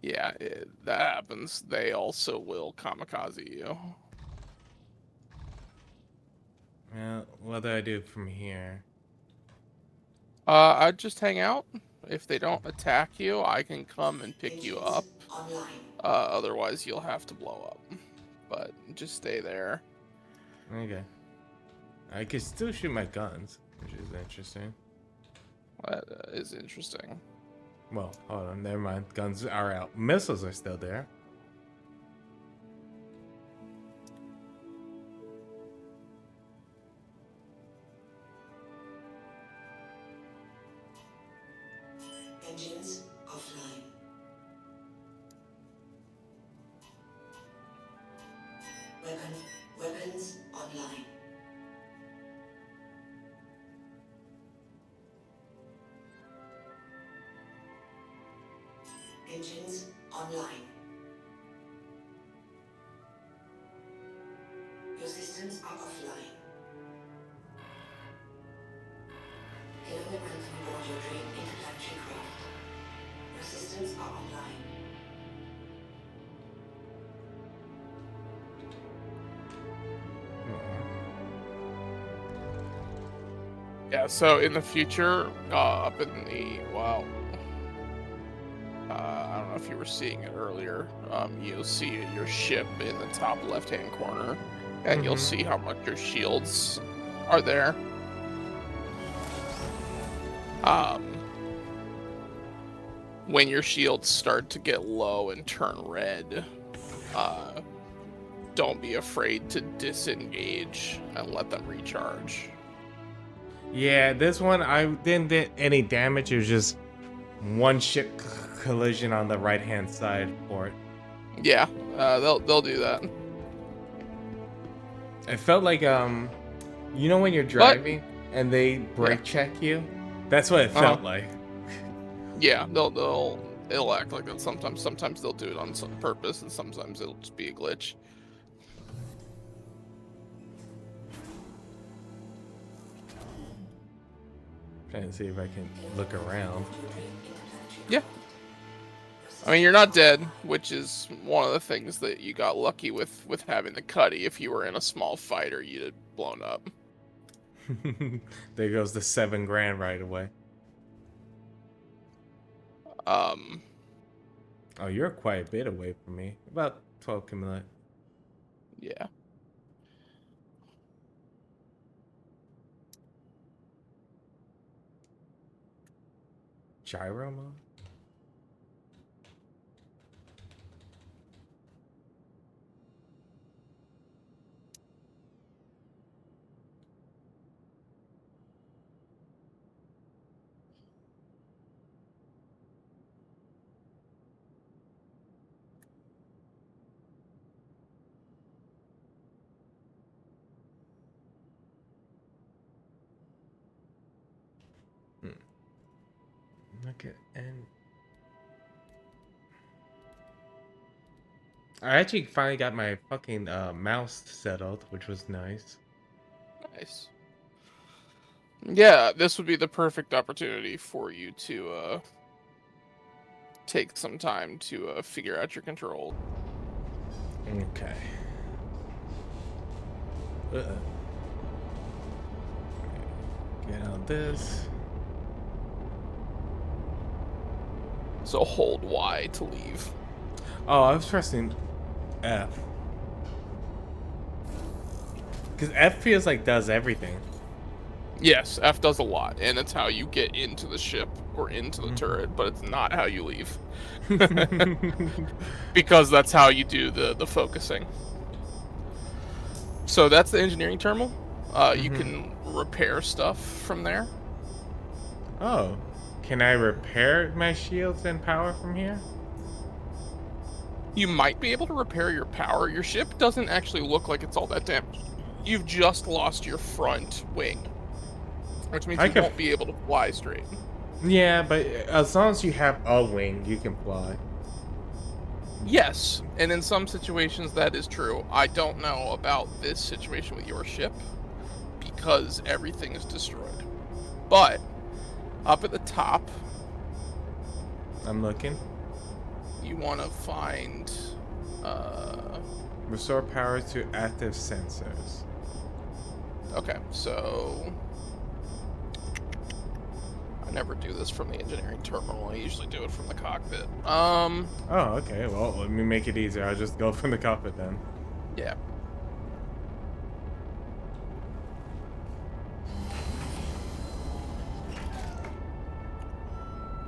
Yeah, that happens. They also will kamikaze you. What do I do from here? I'd just hang out. If they don't attack you, I can come and pick you Engines up. online. Otherwise, you'll have to blow up. But just stay there. Okay. I can still shoot my guns, which is interesting. That is interesting. Well, hold on, never mind. Guns are out. Missiles are still there. Engines offline. Weapons online. Engines online. Your systems are offline. Get equipment on board your Dream interplanetary craft. Your systems are online. Yeah, so in the future, up in the, well, I don't know if you were seeing it earlier, you'll see your ship in the top left-hand corner, and you'll see how much your shields are there. When your shields start to get low and turn red, don't be afraid to disengage and let them recharge. Yeah, this one I didn't get any damage. It was just one ship collision on the right hand side for it. Yeah, they'll do that. It felt like you know when you're driving and they brake check you? That's what it felt like. Yeah, it'll act like that sometimes. Sometimes they'll do it on some purpose, and sometimes it'll just be a glitch. Trying to see if I can look around. Yeah. I mean, you're not dead, which is one of the things that you got lucky with having the cuddy. If you were in a small fighter, you'd have blown up. There goes the $7,000 right away. Oh, you're quite a bit away from me. About 12 kilometers. Yeah. Gyro mode? Okay, and I actually finally got my fucking mouse settled, which was nice. Nice. Yeah, this would be the perfect opportunity for you to take some time to figure out your control. Okay. Get out this. So hold Y to leave. Oh, I was pressing F. Because F feels like does everything. Yes, F does a lot, and it's how you get into the ship or into the turret, but it's not how you leave. Because that's how you do the focusing. So that's the engineering terminal. You can repair stuff from there. Oh. Can I repair my shields and power from here? You might be able to repair your power. Your ship doesn't actually look like it's all that damaged. You've just lost your front wing, which means you won't be able to fly straight. Yeah, but as long as you have a wing, you can fly. Yes, and in some situations that is true. I don't know about this situation with your ship because everything is destroyed. But up at the top, I'm looking. you want to find Restore power to active sensors. okay, so I never do this from the engineering terminal. I usually do it from the cockpit. Oh, okay. Well, let me make it easier. I'll just go from the cockpit then. Yeah.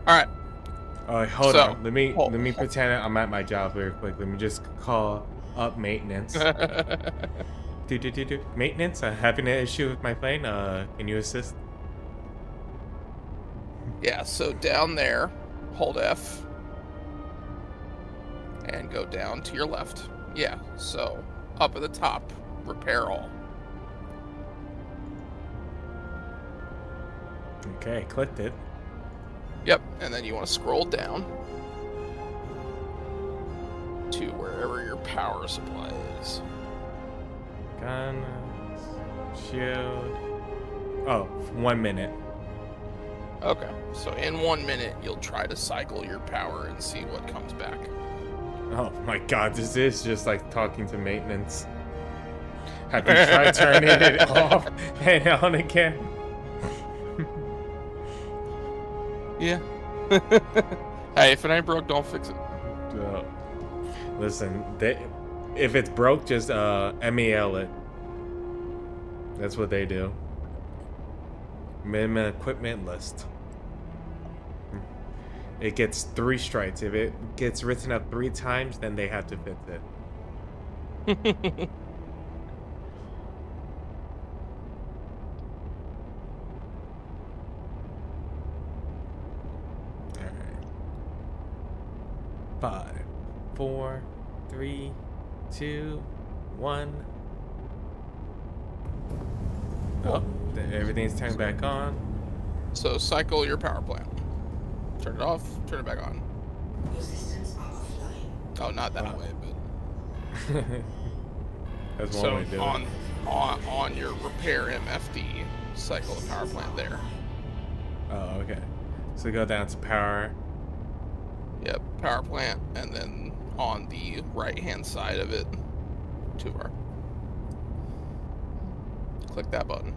All right. Oh, hold on. Let me pretend I'm at my job very quick. Let me just call up maintenance. Maintenance, I'm having an issue with my plane. Can you assist? Yeah, so down there, hold F. And go down to your left. Yeah, so up at the top, repair all. Okay, clicked it. Yep, and then you want to scroll down to wherever your power supply is. Gun, shield. Oh, 1 minute. Okay, so in 1 minute, you'll try to cycle your power and see what comes back. Oh my god, this is just like talking to maintenance. Have you tried turning it off and on again? Yeah. Hey, if it ain't broke, don't fix it. Listen, if it's broke, just MEL it. That's what they do. Minimum equipment list. It gets 3 strikes. If it gets written up 3 times, then they have to fix it. 5, 4, 3, 2, 1. Oh, everything's turned back on. So cycle your power plant. Turn it off, turn it back on. Your systems are offline. Oh, not that way, but That's one so way to do on, it. on your repair MFD, cycle the power plant there. Oh, okay. So go down to power. Yep, power plant, and then on the right-hand side of it, toolbar. Click that button.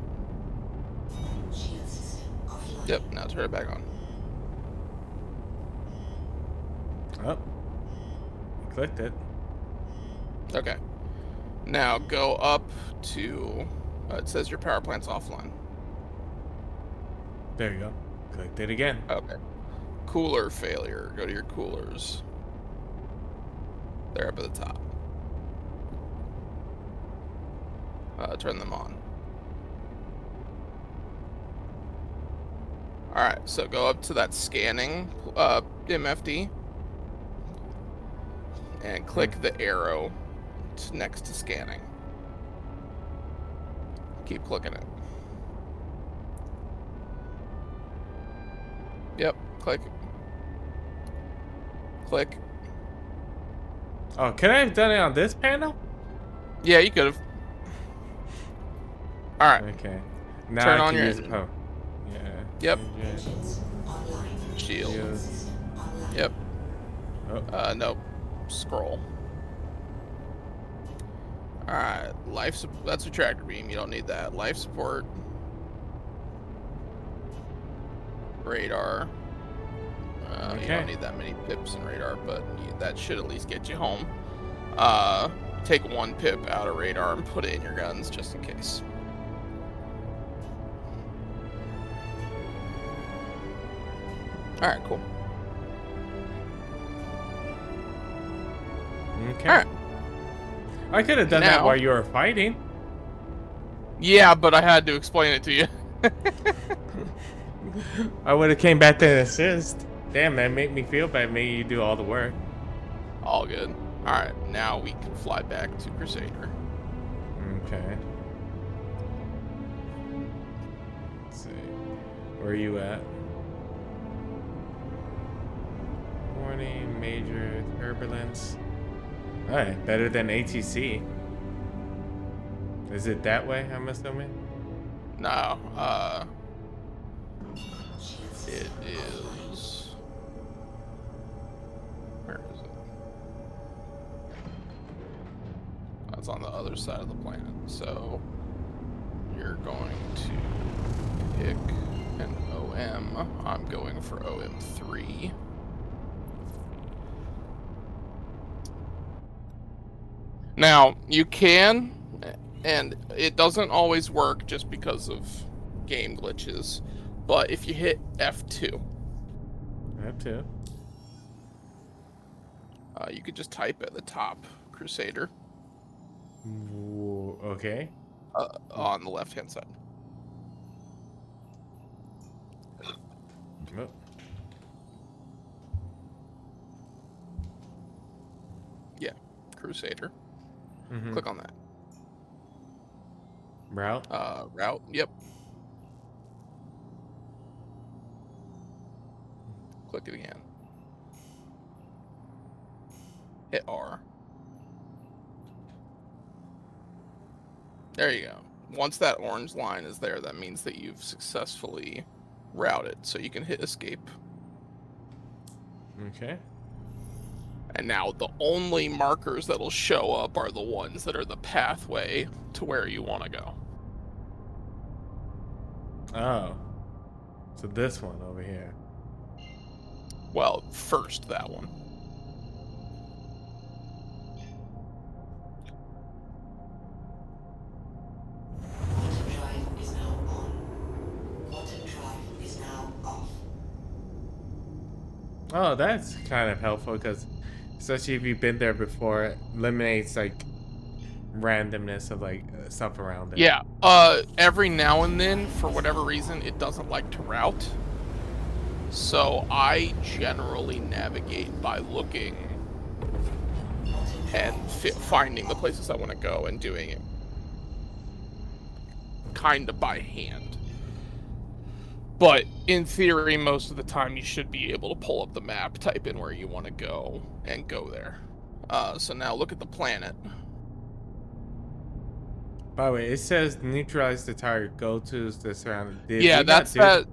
Shield system offline. Yep, now turn it back on. Oh, clicked it. Okay. Now go up to, it says your power plant's offline. There you go. Clicked it again. Okay. Cooler failure. Go to your coolers. They're up at the top. Turn them on. Alright, so go up to that scanning MFD and click the arrow next to scanning. Keep clicking it. Yep, click. Click. Oh, could I have done it on this panel? Yeah, you could have. Alright, Okay. Now Turn I on can your use engine. oh. Yeah. Yep. Engine. Engines online. Shield. Shield. System online. Yep. Oh. Nope. Scroll. Alright, that's a tractor beam. You don't need that. Life support. Radar. You Okay. don't need that many pips in radar, but that should at least get you home. Take 1 pip out of radar and put it in your guns just in case. Alright, cool. Okay. Alright. I could have done that Now- while you were fighting. Yeah, but I had to explain it to you. I would have came back to assist. Damn, that made me feel bad. Made you do all the work. All good. Alright, now we can fly back to Crusader. Okay. Let's see. Where are you at? Warning, major turbulence. Alright, better than ATC. Is it that way, I'm assuming? No, Shield it system offline. is... Where is it? That's on the other side of the planet. So you're going to pick an OM. I'm going for OM3. Now, you can, and it doesn't always work just because of game glitches, but if you hit F2, That too. you could just type at the top Crusader Okay. on the left-hand side. Oh. Yeah, Crusader. Mhm. Click on that. Route. Route. Yep. Click it again. Hit R. There you go. Once that orange line is there, that means that you've successfully routed. So you can hit escape. Okay. And now the only markers that'll show up are the ones that are the pathway to where you want to go. Oh. So this one over here. Well, first that one. Quantum drive is now on. Quantum drive is now off. Oh, that's kind of helpful because, especially if you've been there before, it eliminates like randomness of like stuff around it. Yeah. Every now and then, for whatever reason, it doesn't like to route. So I generally navigate by looking and finding the places I want to go and doing it kind of by hand. But in theory, most of the time you should be able to pull up the map, type in where you want to go, and go there. So now look at the planet. By the way, it says neutralize the target. Go to the surrounding. Yeah, that's that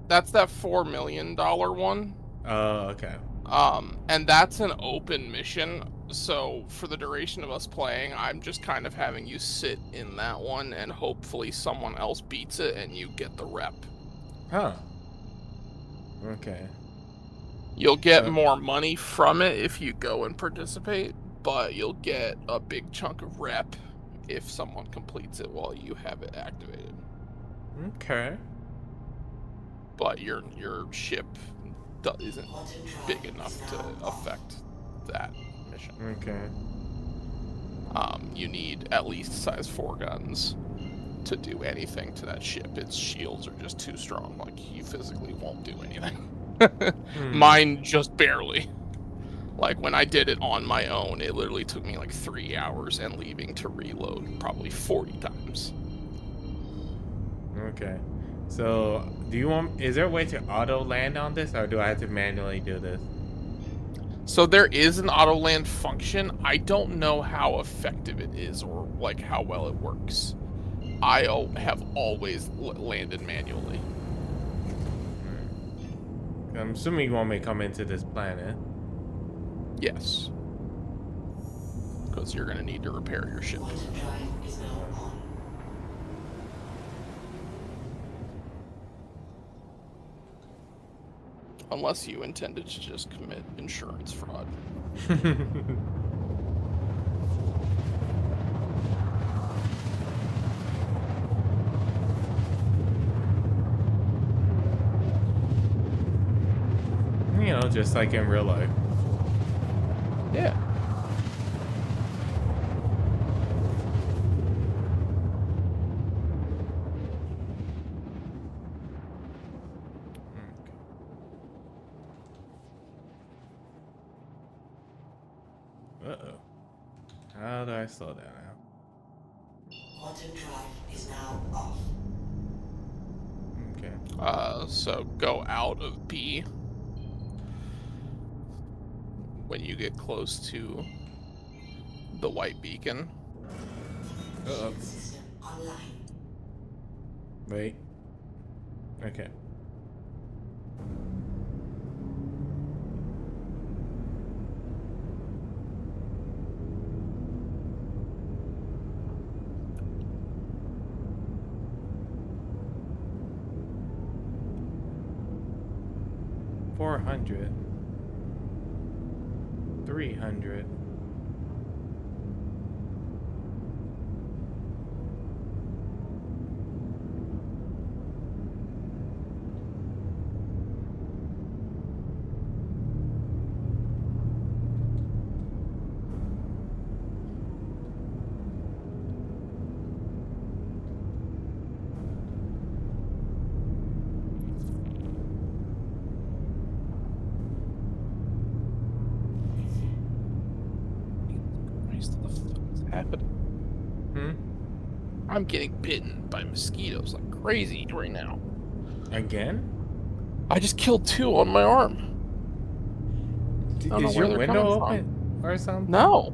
$4 million one. Oh, okay. And that's an open mission. So for the duration of us playing, I'm just kind of having you sit in that one, and hopefully someone else beats it and you get the rep. Huh. Okay. You'll get more money from it if you go and participate, but you'll get a big chunk of rep if someone completes it while you have it activated. Okay. But your ship isn't big enough to affect that mission. Okay. You need at least size 4 guns to do anything to that ship. Its shields are just too strong. Like, you physically won't do anything. Mine just barely. Like, when I did it on my own, it literally took me like 3 hours and leaving to reload probably 40 times. Okay. So, is there a way to auto land on this, or do I have to manually do this? So there is an auto land function. I don't know how effective it is or like how well it works. I have always landed manually. I'm assuming you want me to come into this planet. Yes. Because you're going to need to repair your ship. Quantum drive is now on. Unless you intended to just commit insurance fraud. You know, just like in real life. Yeah. Uh-oh. How do I slow down now? Quantum drive is now off. Okay. So go out of B when you get close to the white beacon. Uh-oh. System online. Wait. Okay. $400. $300. What the fuck is happening? I'm getting bitten by mosquitoes like crazy right now. Again? I just killed 2 on my arm. Is your window open or something? No,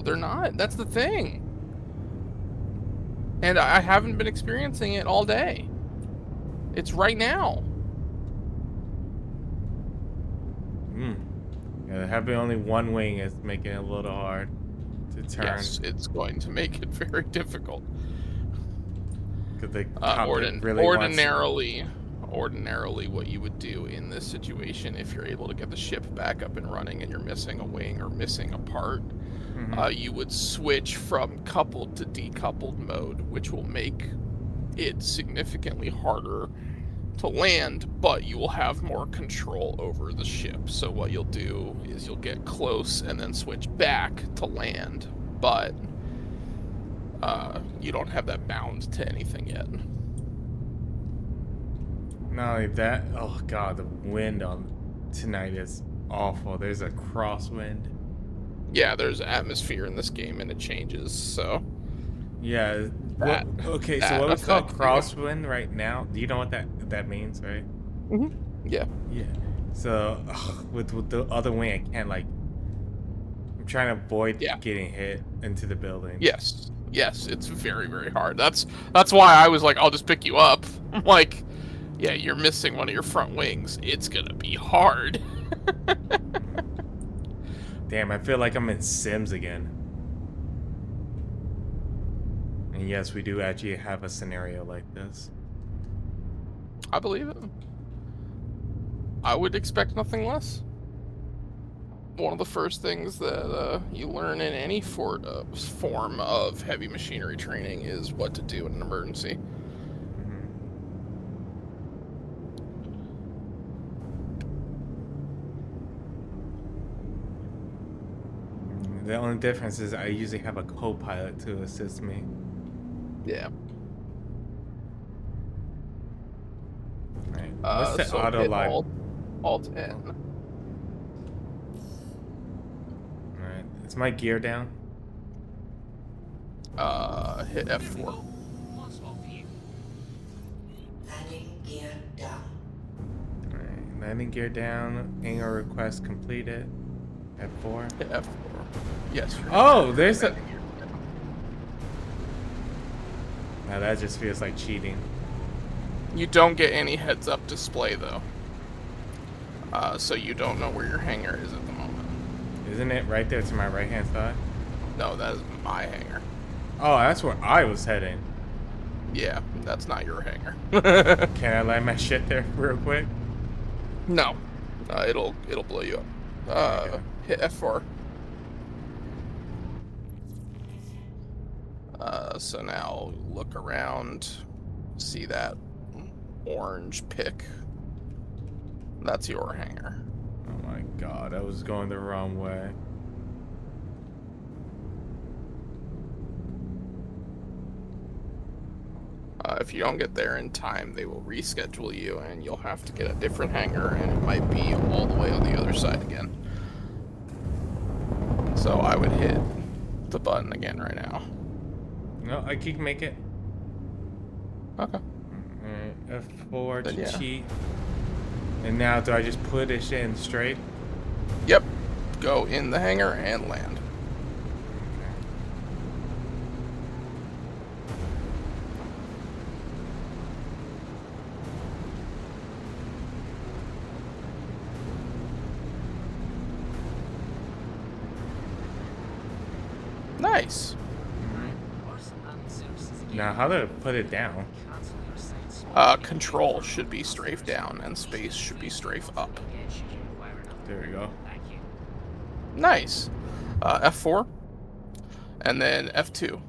they're not. That's the thing. And I haven't been experiencing it all day. It's right now. Yeah, having only one wing is making it a little hard to turn. Yes, it's going to make it very difficult. Because the cockpit really ordinarily what you would do in this situation, if you're able to get the ship back up and running and you're missing a wing or missing a part, you would switch from coupled to decoupled mode, which will make it significantly harder to land, but you will have more control over the ship. So what you'll do is you'll get close and then switch back to land, but you don't have that bound to anything yet. Not only that, oh god, the wind on tonight is awful. There's a crosswind. Yeah, there's atmosphere in this game and it changes, so Yeah. What? that Okay, so that what we call affects you. crosswind right now? Do you know what that means, right? Yeah. Yeah. So with the other wing, I can't like. I'm trying to avoid Yeah. getting hit into the building. Yes. Yes, it's very, very hard. That's why I was like, I'll just pick you up. I'm like, yeah, you're missing one of your front wings. It's gonna be hard. Damn, I feel like I'm in Sims again. And yes, we do actually have a scenario like this. I believe it. I would expect nothing less. One of the first things that you learn in any form of heavy machinery training is what to do in an emergency. The only difference is I usually have a co-pilot to assist me. Yeah. Right. What's the So auto hit live? Alt N. Alright. Is my gear down? Hit F4. One spot for you. Landing gear down. Alright. Landing gear down. Hangar request completed. F4. Hit F4. Yes. Oh, there's a. Now that just feels like cheating. You don't get any heads up display though. So you don't know where your hangar is at the moment. Isn't it right there to my right hand side? No, that is my hangar. Oh, that's where I was heading. Yeah, that's not your hangar. Can I land my shit there real quick? No, it'll blow you up. Hit F4. So now look around, see that orange pick. That's your hangar. Oh my god, I was going the wrong way. If you don't get there in time, they will reschedule you and you'll have to get a different hangar and it might be all the way on the other side again. So I would hit the button again right now. No, I can make it. Okay. Alright, F4 to Then yeah. cheat. And now do I just put it in straight? Yep. Go in the hangar and land. Nice. Now, how do I put it down? Control should be strafe down and space should be strafe up. There we go. Nice. F4. And then F2.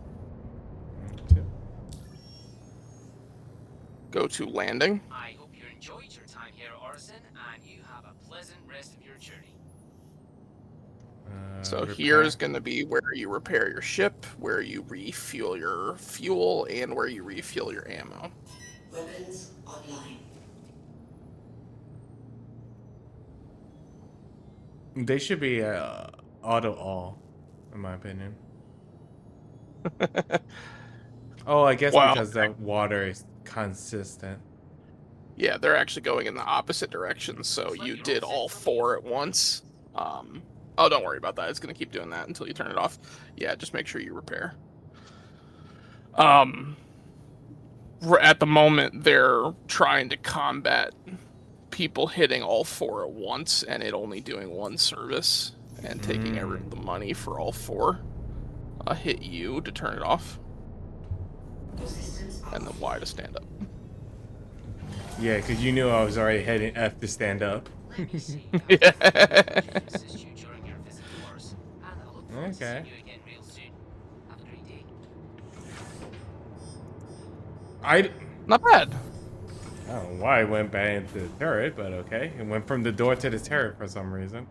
Go to landing. I hope you enjoyed your time here, Orson, and you have a pleasant rest of your journey. So Repair. here's going to be where you repair your ship, where you refuel your fuel, and where you refuel your ammo. Weapons online. They should be auto all, in my opinion. Oh, I guess Wow. because the water is consistent. Yeah, they're actually going in the opposite direction, so you did all four at once. Oh, don't worry about that. It's going to keep doing that until you turn it off. Yeah, just make sure you repair. At the moment, they're trying to combat people hitting all four at once and it only doing one service and taking the money for all four. Hit U to turn it off. And then Y to stand up. Yeah, because you knew I was already hitting F to stand up. Let me see. Yeah. Assist you during your visit to Orson, and I look forward to Okay. seeing you again real soon. Have a great day. Not bad. I don't know why it went back into the turret, but okay. It went from the door to the turret for some reason.